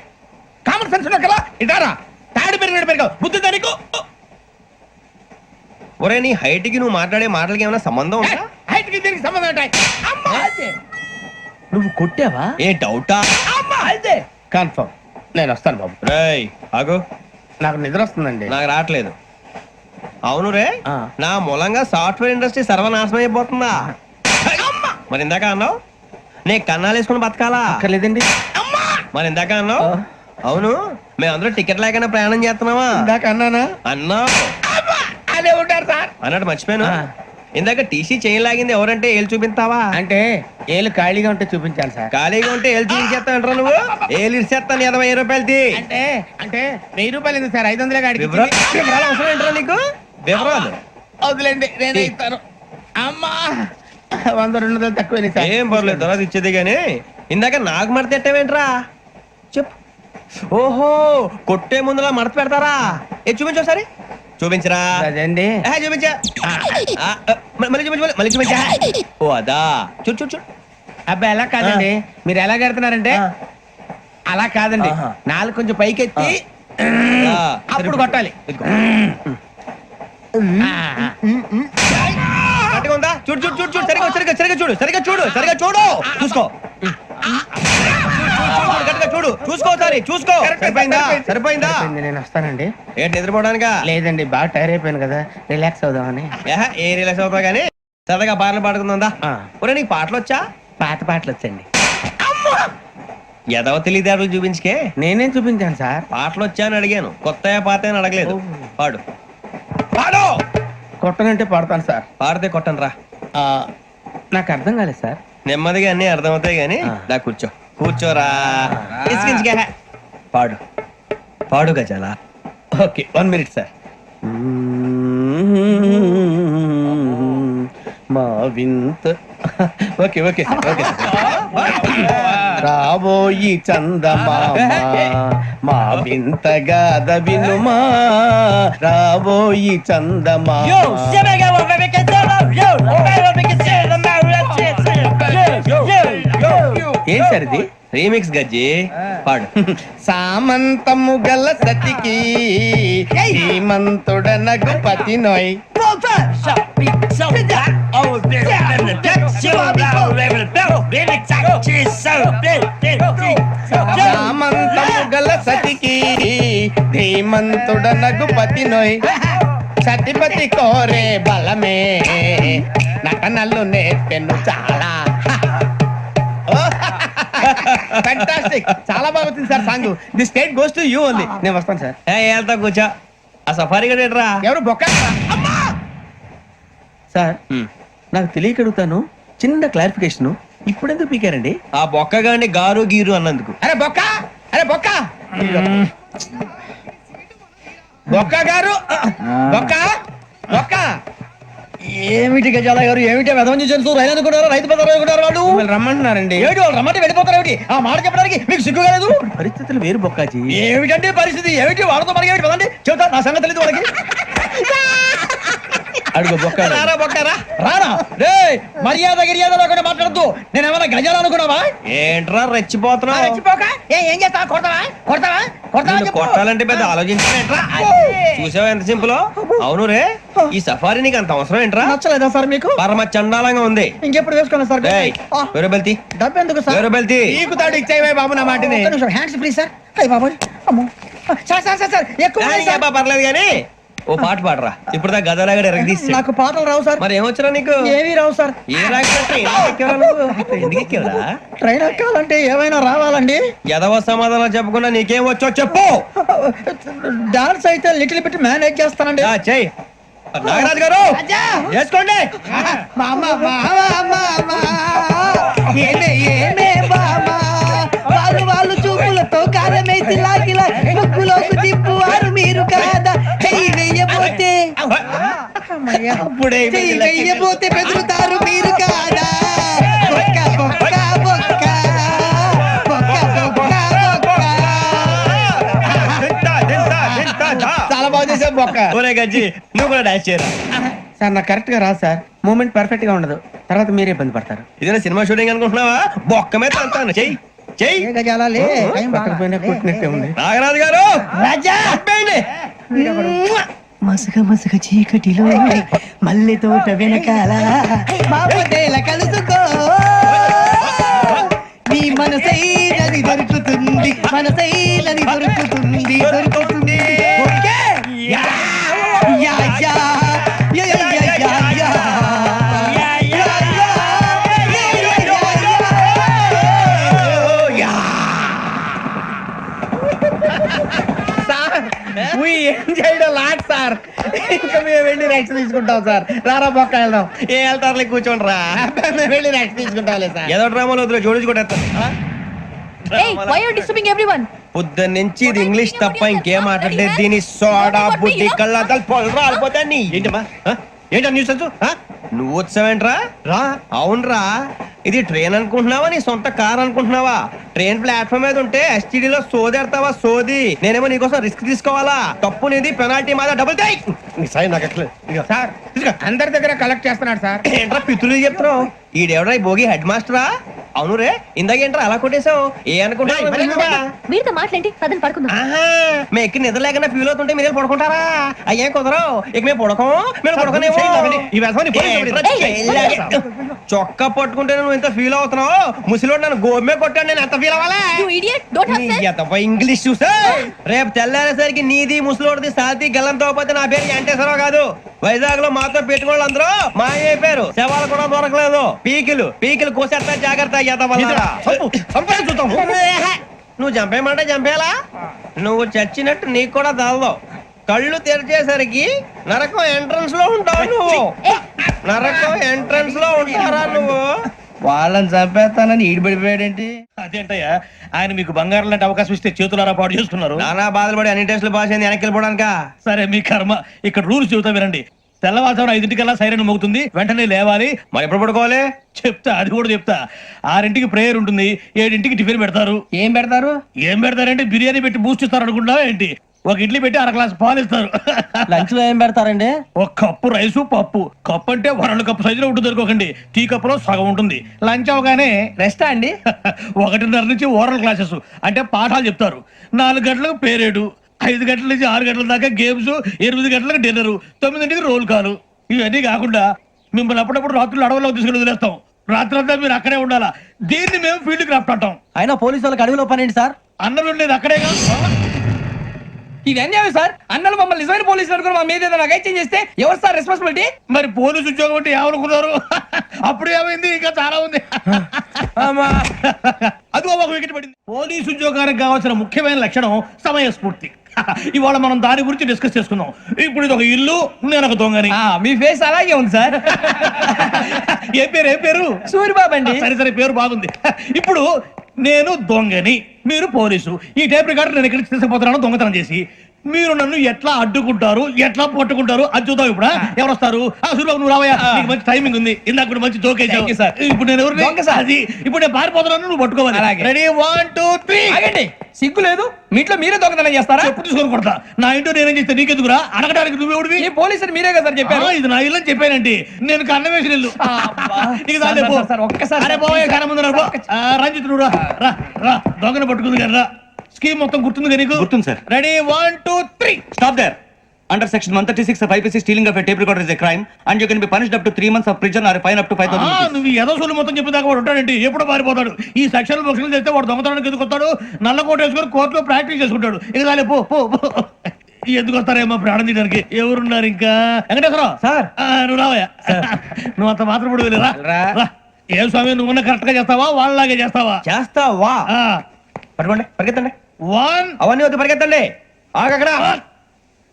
Common sense ఉన్నా కదా ఇటారా తాడు పెరిగావు బుద్ధి దానికి. ఒరే నీ హైట్ కి నువ్వు మాట్లాడే మాటలకి ఏమైనా సంబంధం ఉందా? హైట్ కి దీనికి సంబంధం ఉంటాయి. అమ్మా అదే నువ్వు కొట్టావా? ఏ డౌటా? అమ్మా అదే కన్ఫర్మ్. నేను వస్తాను బాబు. రేయ్ ఆగు, నాకు నిద్ర వస్తుందండి. నాకు రావట్లేదు. అవును రే, నా మూలంగా సాఫ్ట్వేర్ ఇండస్ట్రీ సర్వనాశనం అయిపోతుందా? మరి ఇందాక అన్నావు నే కన్నాలు వేసుకుని బతకాలా? లేదండి. మరి ఇందాక అన్నావు అవును మేమందరూ టికెట్ లేకుండా ప్రయాణం చేస్తున్నావా? ఇందాక అన్నానా? అన్నావు. అదే ఉంటారు సార్ అన్నట్టు మర్చిపోయాను. ఇందాక టీసీ చేయి లాగింది ఎవరంటే ఏళ్ళు చూపిస్తావా? అంటే ఏళ్ళు ఖాళీగా ఉంటే చూపించాలి సార్. ఖాళీగా ఉంటే ఏళ్ళు చూపించేస్తానంటారా నువ్వు? ఏళ్ళు ఇచ్చేస్తాను 20 రూపాయలది. అంటే అంటే 1000 రూపాయలు ఎందుకు సార్? 500 గాడికి వివరాలు అవసరం ఏంటరా నీకు? వివరాలు వదిలేండి, నేనే ఇస్తాను. అమ్మా 100-200 తక్కువ సార్. ఏం పర్లేదు, తర్వాత ఇచ్చేది గానీ ఇందాక నాకు మడత ఎట్టవేంట్రా చెప్పు. ఓహో కొట్టే ముందులా మడత పెడతారా? ఏ చూపించు ఒకసారి. చూపించరా? అదండి చూపించా. మళ్ళీ చూపించు, మళ్ళీ చూపించా. ఓ అదా, చూడు చూడు చూడు. అబ్బాయి ఎలా కాదండి, మీరు ఎలా కడుతున్నారంటే అలా కాదండి. నాలుగు కొంచెం పైకెత్తి అప్పుడు కొట్టాలి. గట్టిగా ఉందా? చూడు చూడు చూడు చూడు. సరిగా సరిగా సరిగా చూడు, సరిగా చూడు, సరిగా చూడు. చూసుకో గట్టిగా చూడు, చూసుకో ఒకసారి చూసుకో. సరిపోయిందా? సరిపోయిందా? నేను వస్తానండి. ఏంటి నిద్రపోవడానికా? లేదండి, బాగా టైర్ అయిపోయాను కదా, రిలాక్స్ అవుదామని. ఏ రిలాక్స్ అవుతావు కానీ సరదాగా పాటలు పాడుకుందా? ఒరే నీకు పాటలు వచ్చా? పాత పాటలు వచ్చండి. ఎదవ తెలియదారులు చూపించుకే. నేనేం చూపించాను సార్? పాటలు వచ్చా అని అడిగాను, కొత్త పాత అని అడగలేదు. పాడు పాడు. కొట్టనంటే పడతాను సార్. పాడితే కొట్టను రా. నాకు అర్థం కాలేదు సార్. నెమ్మదిగా అన్ని అర్థమవుతాయి గానీ దా కూర్చో. కూర్చోరా. పాడు పాడు గజాల. Okay 1 minute sir. మా వింత. Okay okay okay. రాబోయి చందమామ మా వింత గాథ వినుమా, రాబోయి చందమామ. ఏం సార్ ఇది? రీమిక్స్ గజ్జి. పాడు. సామంతము గల సతికి హేమంతుడ నగుపతి నోయ్. సామంతము గల సతికి ధీమంతుడనగు పతి నోయ్ సతిపతి కోరే బలమే నటనలు నేర్పెను చాలా. ఫ్యాంటాస్టిక్, చాలా బాగా వచ్చింది sir song. The state goes to you only. నేను వస్తాను సార్. వెళ్తా కూర్చో. ఆ సఫారీ గడేట్రా ఎవరు బొక్క? సార్ నాకు తెలియక అడుగుతాను, చిన్న క్లారిఫికేషన్. ఇప్పుడు ఎందుకు పీకారండి? ఆ బొక్కగాని గారు గీరు అన్నందుకు. అరే బొక్క, అరే బొక్క, బొక్క గారు, బొక్క బొక్క. ఏమిటి గజాల గారు, ఏమిటి వెదవం చూసాను రైలు అనుకున్నారు, రైతు బజార్ అనుకున్నారు వాళ్ళు. మిమ్మల్ని రమ్మంటున్నారండి. ఏమిటి వాళ్ళు రమ్మంటే వెళ్ళిపోతారు ఏమిటి? ఆ మాట చెప్పడానికి మీకు సిగ్గు కాలేదు? పరిస్థితులు వేరు బొక్కాజీ. ఏమిటంటే పరిస్థితి ఏమిటి? వాళ్ళతో మనకి ఏమిటి పదండి చెబుతా, నా సంగతి తెలియదు వాళ్ళకి. అడుగు బొక్క. రారా బొక్కరా. రానా రే, మర్యాద గిర్యాద లేకుండా మాట్లాడద్దు. నేను ఏమైనా గజాలు అనుకున్నావా? ఏంట్రా రెచ్చిపోతున్నావు? రెచ్చిపోక ఏం చేస్తావా? కొడతావా కొడతావా కొడతావా నిన్ను చెప్పు. కొట్టాలంటే పెద్ద ఆలోచించా. చూసావా ఎంత సింపుల్. అవును రే, ఈ సఫారీ నీకు అంత అవసరం ఏంట్రా? నచ్చలేదా సార్ మీకు? పరమ చండాలంగా ఉంది. ఇంకెప్పుడు వేసుకోండి సార్. వేరే బెల్తి, డబ్బు ఎందుకు సార్? వేరే బెల్తి. నీకు తాడు ఇచ్చేవే బాబు నా మాటని. Hands free sir. అయ్యి బాబోయ్, అమ్మో సార్ సార్ సార్ సార్ ఎక్కువ ఉన్నాయి సార్. పర్లేదు కానీ ఓ పాట పాడరా. ఇప్పుడు దా గదలాగడ ఎరగదీసి. నాకు పాటలు రావు సార్. మరి ఏమొచ్చరా నీకు? ఏమీ రావు సార్. ఏ రాకపోతే ఎందుకు ఎక్కేవరా? ట్రైన్ ఎక్కాలంటే ఏమైనా రావాలండి. ఎదవ సమాధానం చెప్పకుండా నీకేం వచ్చో చెప్పు. డాన్స్ అయితే లిటిల్ బిట్ మేనేజ్ చేస్తానండి. చెయ్యి నాగరాజు గారు, వేసుకోండి. ఏమే ఏమే బామా, వాళ్ళు చూపులతో కారమేసి లాగిలా ముక్కులోకి తిప్పువారు మీరు కాదా? చెయ్యి వెయ్యబోతే చెయ్యి వెయ్యబోతే బెదురుతారు మీరు కాదా? బొక్క బొక్క బొక్క బొక్క బొక్క బొక్క. చాలా బాగా చేసావు బొక్క. ఒరే గజ్జి, నువ్వు కూడా డాన్స్ చేయరా. సార్ నాకు కరెక్ట్ గా రాదు సార్. మూమెంట్ పర్ఫెక్ట్ గా ఉండదు, తర్వాత మీరే ఇబ్బంది పడతారు. ఇదేనా సినిమా షూటింగ్ అనుకుంటున్నావా? బొక్క మీద అంటాను. చెయ్యి చెయ్యి. గజాలే పక్కన కొట్టినట్టే ఉంది. నాగరాజు గారు రాజా చెప్పండి. మసగ మసగ చీకటిలో మల్లె తోట వెనకాల బాపదేల కలుసుకో, నీ మనసైనది దొరుకుతుంది, మనసైనది దొరుకుతుంది దొరుకుతుంది. Okay? Yeah yeah yeah yeah yeah yeah yeah yeah. Sir ఇంకా మేము వెళ్ళి రెక్స్ తీసుకుంటాం సార్. రారా బొక్క వెళ్దాం. ఏ వెళ్తారులే, కూర్చోండి రా. మేము వెళ్ళి రెక్స్ తీసుకుంటాంలే సార్. ఏదో డ్రామాలో వద్దు, జోడించుకుంటేస్తాను. పొద్దున్న నుంచి ఇది ఇంగ్లీష్ తప్ప ఇంకేం మాట్లాడలేదు. దీని సోడా బుద్ధి కళ్ళ పొలరా అలిపోతా. నీ ఏంటమ్మా ఏంటా న్యూస్ నువ్వు వచ్చావేంట్రా? రా. అవునరా, ఇది ట్రైన్ అనుకుంటున్నావా నీ సొంత కార్ అనుకుంటున్నావా? ట్రైన్ ప్లాట్ఫామ్ మీద ఉంటే ఎస్టీడీలో సోదేడతావా సోది. నేనేమో నీకోసం రిస్క్ తీసుకోవాలా? తప్పు నీది, పెనాల్టీ మాదా, డబుల్ టై. సార్ అందరి దగ్గర కలెక్ట్ చేస్తున్నాడు సార్. ఏంట్రా పితులు చెప్తున్నావు? ఈడెవడ్రా ఈ భోగి హెడ్ మాస్టరా? అవును రే, ఇందాకేంట్రా అలా కొట్టేశావు? ఏ అనుకుంటా మీరుతో మాట్లాడి పదని పడుకుందాం. మేము ఎక్కి నిద్ర లేకుండా ఫీల్ అవుతుంటే మీరు పడుకుంటారా? అయ్యే కుదరవు. ఇక మేము పడకం, మేము పడకనేమో. చొక్కా పట్టుకుంటే నువ్వు ఎంత ఫీల్ అవుతున్నావు? ముసలివాడు నన్ను గోమే కొట్టాడు, నేను ఎంత ఫీల్ అవ్వాలా? ఇంగ్లీష్ చూసా. రేపు తెల్లారేసరికి నీది ముసలివాడిది సాతి గల్లంతో పోతే నా పేరు వెంకటేశ్వరరావు కాదు. వైజాగ్ లో మాతో పెట్టుకోళ్ళు అందరూ మాయైపోయారు. శవాలు కూడా దొరకలేదు. పీకిలు పీకిలు కోసేస్తా, జాగ్రత్త. నువ్వు చంపేయమంటే చంపేలా? నువ్వు చచ్చినట్టు నీకు కూడా తగదు. కళ్ళు తెరిచేసరికి నరకం ఎంట్రన్స్ లో ఉంటావు నువ్వు. నరకం ఎంట్రన్స్ లో ఉంటారా నువ్వు? వాళ్ళని చంపేస్తానని ఈడిపడిపోయాడేంటి? అదేంటయ్యా, ఆయన మీకు బంగారం లాంటి అవకాశం ఇస్తే చేతులారా పాటు చేసుకున్నారు. నానా బాధలు పడి అన్ని టెస్టులు పాస్ అయింది, వెనక్కి వెళ్ళిపోవడానికా? సరే మీ కర్మ. ఇక్కడ రూల్స్ చెబుతా వినండి. తెల్లవారుజామున 5 సైరన్ మోగుతుంది, వెంటనే లేవాలి. మరి ఎప్పుడు పడుకోవాలి? చెప్తా, అది కూడా చెప్తా. 6 ప్రేయర్ ఉంటుంది, 7 టిఫిన్ పెడతారు. ఏం పెడతారు? ఏం పెడతారంటే బిర్యానీ పెట్టి బూస్ట్ ఇస్తారు అనుకుంటున్నావా ఏంటి? ఒక ఇడ్లీ పెట్టి 1 గ్లాస్ పాలు ఇస్తారు. లంచ్ లో ఏం పెడతారండి? ఒక కప్పు రైసు పప్పు. కప్పు అంటే 2 కప్పు సైజులో ఉంటుంది అనుకోకండి. టీ కప్పులో సగం ఉంటుంది. లంచ్ అవగానే రెస్టా అండి? 1:30 నుంచి ఓరల్ క్లాసెస్ అంటే పాఠాలు చెప్తారు. 4 గంటలకు పేరేడు, 5 గంటల నుంచి 6 గంటల దాకా గేమ్స్, 8 గంటలకు డిన్నర్, 9ంటికి రోల్ కాలు. ఇవన్నీ కాకుండా మిమ్మల్ని అప్పుడప్పుడు రాత్రులు అడవుల్లో తీసుకుని వదిలేస్తాం. రాత్రి అంతా మీరు అక్కడే ఉండాలా. దీన్ని మేము ఫీల్డ్ క్రాఫ్ట్ అంటాం. అయినా పోలీసు వాళ్ళకి అడవిలో పని ఏంటి సార్? అన్నం ఉండేది అక్కడే కాదు. ఇది అన్యాయం సార్. అన్నలు మమ్మల్ని నిజమైన పోలీసులు అనుకుని మా మీద ఏదైనా అగైత్యం చేస్తే ఎవరు సార్ రెస్పాన్సిబిలిటీ? మరి పోలీసు ఉద్యోగం అంటే ఏమనుకున్నారు? అప్పుడు ఏమైంది? ఇంకా చాలా ఉంది. అది ఒక వికెట్ పడింది. పోలీసు ఉద్యోగానికి కావాల్సిన ముఖ్యమైన లక్షణం సమయస్ఫూర్తి. ఇవాళ మనం దాని గురించి డిస్కస్ చేసుకుందాం. ఇప్పుడు ఇది ఒక ఇల్లు, నేను ఒక దొంగని. మీ ఫేస్ అలాగే ఉంది సార్. ఏ పేరు? సూరిబాబు అండి. సరే పేరు బాగుంది. ఇప్పుడు నేను దొంగని, మీరు పోలీసు. ఈ టైప్ రికార్డు నేను ఎక్కడికి తీసుకుపోతున్నాను దొంగతనం చేసి. మీరు నన్ను ఎట్లా అడ్డుకుంటారు, ఎట్లా పట్టుకుంటారు అది చూద్దాం. ఇప్పుడు ఎవరు వస్తారు? సూరిబాబు నువ్వు రావయ్యా, నీకు మంచి టైమింగ్ ఉంది. ఇందాక కూడా మంచి జోక్ వేసావు సార్. ఇప్పుడు నేను ఎవరు? అది ఇప్పుడు నేను పారిపోతున్నాను, నువ్వు పట్టుకోవాలి. రెడీ 1 2 3. సిగ్గు లేదు, మీ ఇంట్లో మీరే దొంగతనం చేస్తారా? ఎప్పుడు తీసుకొని కొడతా. నా ఇంట్లో నేనేం చేస్తే నీకెందుకురా? అడగడానికి నువ్వెవడివి? ఈ పోలీసులు మీరే కదా సార్ చెప్పారు. ఇది నా ఇల్లు అని చెప్పానండి. నేను కన్నం వేసిన ఇల్లు. ఒక్కసారి రంజిత్ నువ్వు రా, దొంగను పట్టుకుంది కదా రా. స్కీమ్ మొత్తం గుర్తుంది నీకు? గుర్తుంది sir. Ready 1 2 3. Stop there. Under section 136 of IPC, stealing of a tape recorder is a crime and you can be punished up to 3 months of prison or a fine up to 5,000 rupees. నువ్వు ఏదో సొల్లు మొత్తం చెప్పేదాకా వాడు ఉంటాడండి. ఎప్పుడు పారిపోతాడు. ఈ సెక్షన్ బుక్స్లు చేస్తే వాడు దొంగతనానికి ఎందుకు వస్తాడు? నల్ల కోట వేసుకొని కోర్టులో ప్రాక్టీస్ చేసుకుంటాడు. ఇక చాలే పో. ఎందుకు వస్తారేమో ప్రాణం తీయడానికి. ఎవరున్నారు ఇంకా? వెంకటేశ్వరరావు సార్, నువ్వు రావయ్యా. నువ్వు అంత మాత్రం ఇప్పుడు వెళ్ళి రా. ఏం స్వామి, నువ్వు కరెక్ట్ గా చేస్తావా వాళ్ళలాగే చేస్తావా? చేస్తావా? పట్టుకోండి, పరిగెత్తండి. 1 అవన్నీ వద్దు, పరిగెత్తండి. ఆగక్కడ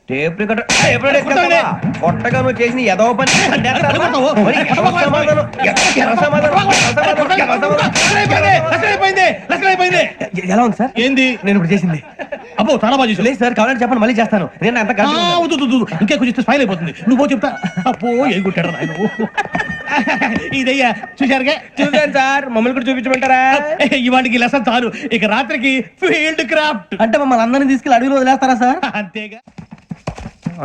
టేప్ రికార్డర్ కొట్టగా నువ్వు చేసిన ఏదో పని. ఎలా ఉంది సార్? ఏంది నేను ఇప్పుడు చేసింది? అబ్బో చాలా బాగా చేసావు. లేదు సార్, కావాలంటే చెప్పండి, మళ్ళీ చేస్తాను. నేను అంత ఇంకే కొంచెం స్మైల్ అయిపోతుంది. నువ్వు చెప్తా. అప్పో ఏం కొట్టాడు ఆయన. ఇదయ్యా చూశారుగా? చూసాను సార్, మమ్మల్ని కూడా చూపించమంటారా? ఇవాటికి లెసన్ చాలు. ఇక రాత్రికి ఫీల్డ్ క్రాఫ్ట్. అంటే మమ్మల్ని అందరినీ తీసుకెళ్ళి అడవిలో వదిలేస్తారా సార్? అంతేగా.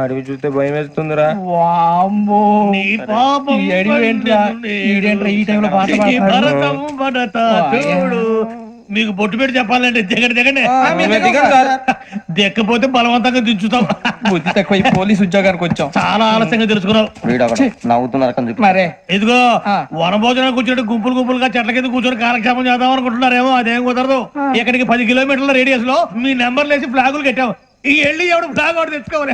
అడవి చూస్తే భయం వేస్తుందిరా. నీ పాపం ఈ టైంలో పాట పాడతాడు. భరతం భరత చూడు. మీకు బొట్టు పెట్టి చెప్పాలంటే దిగండి. దిక్కపోతే బలవంతంగా దించుతాం. బుద్ధి తక్కువ, పోలీస్ ఉద్యోగానికి వచ్చాం. చాలా ఆలస్యంగా తెలుసుకున్నావు. నవ్వుతున్నారు. మరే ఇదిగో వనభోజనానికి కూర్చొని గుంపులుగా చెట్ల కింద కూర్చొని కాలక్షేపం చేద్దాం అనుకుంటున్నారేమో. అదేం కుదరదు. ఇక్కడికి 10 కిలోమీటర్ల రేడియస్ లో మీ నెంబర్లు వేసి ఫ్లాగులు కట్టాం. ఈ వెళ్ళి ఎవడు ఫ్లాగ్ ఒకటి తెచ్చుకోవాలి.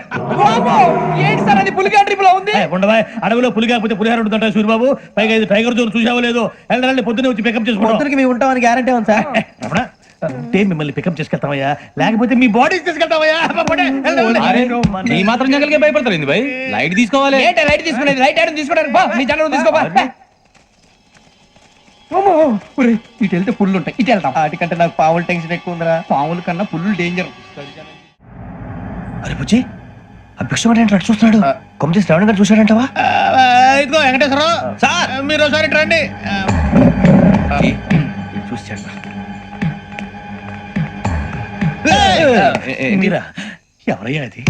ఏంటి సార్ అది? పులిగా ట్రిప్ లో ఉంది. ఉండవా, అడవిలో పులి కాకపోతే పులిహార ఉంటుంట సూరిబాబు. పైగా ఇది టైగర్ జోన్ చూసావో లేదో. వెళ్ళాలి, పొద్దున్నే వచ్చి పికప్ చేసుకుంటాం. మేము ఉంటామని గ్యారంటీ ఉంది సార్. అంటే మిమ్మల్ని పికప్ చేసుకెళ్తామయ్యా, లేకపోతే మీ బాడీ తీసుకెళ్తామయ్యా. ఈ మాత్రం జంగల్కే భయపడతారు ఏంది భయ్? లైట్ తీసుకోవాలి. ఏంటి లైట్ తీసుకునేది? లైట్ ఐరన్ తీసుకోవడానికి బా, నీ జంగల్ తీసుకోబా. ఇటు వెళ్తే పుల్లు ఉంటాయి, ఇటు వెళ్తాం. వాటికంటే నాకు పావులు టెన్షన్ ఎక్కువ ఉందిరా. పాముల కన్నా పుల్లు డేంజర్. అరే బుజ్జి, ఆ భిక్షం చూస్తున్నాడు. కొమ్మ శ్రవణ్ గారు చూసాడంటవా? ఇదిగో వెంకటేశ్వరరావు సార్, మీరు ఒకసారి రండి. చూసాడు. మీరా? ఎవరయ్యా అది?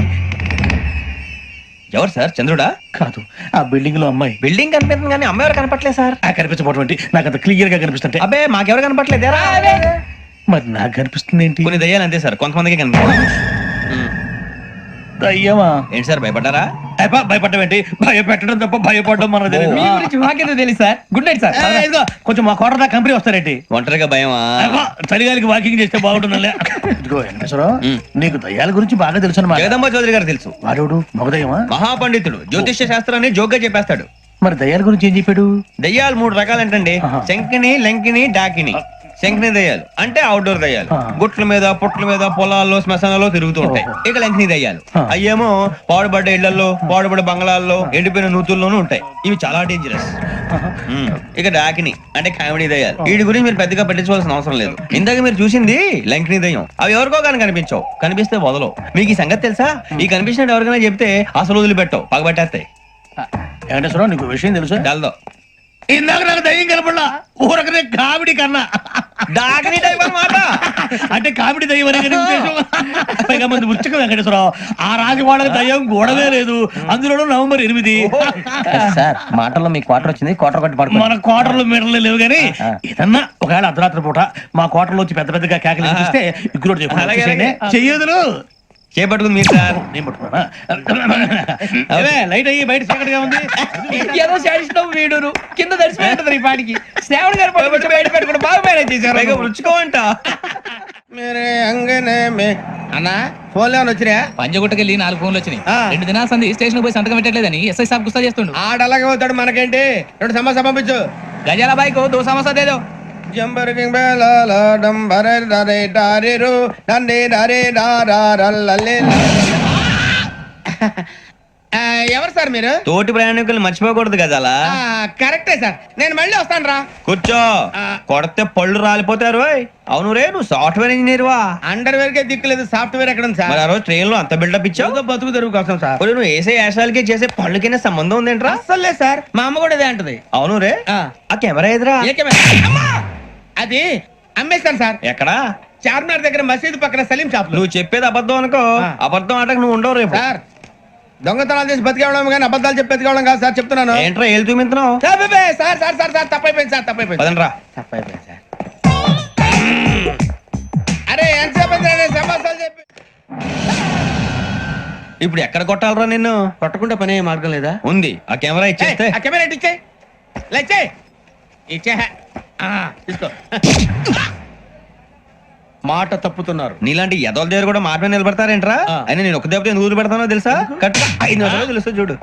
ఎవరు సార్? చంద్రుడా? కాదు, ఆ బిల్డింగ్ లో అమ్మాయి. బిల్డింగ్ కనిపిస్తుంది కానీ అమ్మాయి ఎవరు కనపట్లేదు సార్. కనిపించబోటువంటి నాకు అంత క్లియర్ గా కనిపిస్తుంటే. అబ్బే మాకెవరు కనపట్లేదేరా? మరి నాకు కనిపిస్తుంది ఏంటి? కొన్ని దయ్యాలు అంతే సార్, కొంతమందికి కనిపిస్తుంది. అయ్యమా ఏంటి సార్, భయపడ్డారా? భయపడడం ఏంటి? భయపెట్టడం తప్ప భయపడడం మన తెలియదు. మీ గురించి మాకేదో తెలుసు సార్. Good night sir. ఇదిగో కొంచెం మా కోట దాకా కంపెనీ వస్తారేంటి? ఒంటరిగా భయమా? చలిగాలికి వాకింగ్ చేస్తే బాగుంటుందిలే. ఇదిగో వెంకటేశ్వరరావు, నీకు దయ్యాల గురించి బాగా తెలుసు అన్నమాట. జగదంబ చౌదరి గారు తెలుసు. వాడు మగదయ్యమా? మహాపండితుడు, జ్యోతిష్య శాస్త్రాన్ని జోగ్గా చెప్పేస్తాడు. మరి దయ్యాల గురించి ఏం చెప్పాడు? దయ్యాలు 3 రకాలంటండి. శంకిని, లంకిని, డాకిని. శంకిని దయ్యాలు అంటే అవుట్డోర్ దయ్యాలు. గుట్ల మీద, పుట్ల మీద, పొలాల్లో, శ్మశానాల్లో తిరుగుతూ ఉంటాయి. ఇక లంకిని దయ్యాలు అయ్యేమో పాడుబడ్డ ఇళ్లలో, పాడుబడ్డ బంగ్లాల్లో, ఎండిపోయిన నూతుల్లోనూ ఉంటాయి. ఇవి చాలా డేంజరస్. ఇక డాకిని అంటే కామెడీ దయ్యాలు. వీటి గురించి మీరు పెద్దగా పట్టించుకోవాల్సిన అవసరం లేదు. ఇందాక మీరు చూసింది లంకిని దయ్యం. అవి ఎవరికో కానీ కనిపించవు, కనిపిస్తే వదలవు. మీకు ఈ సంగతి తెలుసా? ఈ కనిపించినట్టు ఎవరికైనా చెప్తే అసలు వదిలిపెట్టవు, పగబట్టేస్తాయి. వెంకటేశ్వరరావు, నీకు విషయం తెలుసు? డల్దో. ఇందాక నాకు దయ్యం కనపడలా, ఊరకనే కామెడీ కన్నా. డాకిని టైప్ అన్నమాట. అంటే కామెడీ దయ్యం అనే ఉద్దేశం. పైగా మంది ఉచ్చకం వెంకటేశ్వరరావు. ఆ రాజు వాళ్ళకి దయ్యం గొడవే లేదు. అందులోనూ నవంబర్ 8. సార్ మాటల్లో మీ క్వార్టర్ వచ్చింది, క్వార్టర్ కొట్టి పడుకో. మన క్వార్టర్లు మీటర్లు లేవు కానీ ఏదన్నా ఒకవేళ అర్ధరాత్రి పూట మా క్వార్టర్లో వచ్చి పెద్ద పెద్దగా కేకలు చూస్తే ఇగ్గురు చెయ్యదులు చేపట్టుకుంది మీరు సార్. నేను పట్టుకున్నా. లైట్ అయ్యి బయట చీకటిగా ఉంది. ఏదో శాడిస్తాం వీడును కింద దర్శనం ఈ పాటికి. శ్రావణ్ గారు పట్టుబట్టి బయట పెట్టుకుంటే బాగా మేనేజ్ చేశారు. రుచుకోమంట. మేరే అంగనే మే అన్నా ఫోన్లో వచ్చినా పంజగుట్టకెళ్ళి 4 ఫోన్లు వచ్చినాయి. 2 దినాల సంది స్టేషన్ పోయి సంతకం పెట్టలేదని ఎస్ఐ సాబ్ గుస్తా చేస్తుండు. ఆడలాగే పోతాడు, మనకేంటి? 2 సమస్య పంపించు. గజాల బైక్ 2 సమస్య దేదో. జంబరకింగ్ బేలాల డంబరే డరే డారిరు నందే డరే డారారల్లలే. ఎవరు సార్ మీరు? తోటి ప్రయాణికులు మర్చిపోకూడదు గజాలా. కరెక్టే సార్, నేను మళ్ళీ వస్తాను రా. కూర్చో, కొడితే పళ్ళు రాలిపోతారు. అవును రే, నువ్వు సాఫ్ట్వేర్ ఇంజనీర్ వా? అండర్వేర్ కే దిక్కులేదు, సాఫ్ట్వేర్ ఎక్కడ ఉంది సార్? మరి ఆ రోజు ట్రైన్ లో అంత బిల్డప్ ఇచ్చావు. బతుకు తెరువు కోసం సార్. ఒరేయ్, నువ్వు వేసే యాశాలకి చేసే పళ్ళకైనా సంబంధం ఉందేంట్రా? అస్సలు లేదు సార్, మా అమ్మ కూడా అదే అంటది. అవును రే, ఆ కెమెరా ఎదురా? ఏ కెమెరా? అమ్మా! అది అమ్మేస్తాను సార్. ఎక్కడా? చార్మినార్ దగ్గర మసీదు పక్కన సలీం షాప్. నువ్వు చెప్పేది అబద్ధం అనుకో. అబద్ధం ఆటకు నువ్వు ఉండవు రేపు. సార్, దొంగతనాలు చేసి బతికేవడం కానీ అబద్ధాలు చెప్పి బతికేవడం కాదు సార్, చెప్తున్నాను. ఏంట్రా ఏళ్ళు చూపించినావు? సార్ సార్ సార్ సార్ తప్పైపోయింది సార్, తప్పైపోయింది. పదండ్రా. తప్పైపోయింది సార్. అరే ఎంతసేపు సమాసాలు చెప్పి ఇప్పుడు ఎక్కడ కొట్టాలరా నిన్ను? కొట్టకుండా పనే మార్గం లేదా? ఉంది, ఆ కెమెరా ఇచ్చేస్తే. ఆ కెమెరా ఇచ్చే ఇచ్చే ఇచ్చే తీసుకో. మాట తప్పుతున్నారు. నీలాంటి ఎదల దగ్గర కూడా మాట మీద నిలబడతారేంట్రా? అయినా నేను ఒక దెబ్బతో ఎందుకు పెడతానో తెలుసా? కరెక్ట్ 5 నిమిషాలు తెలుసు చూడు.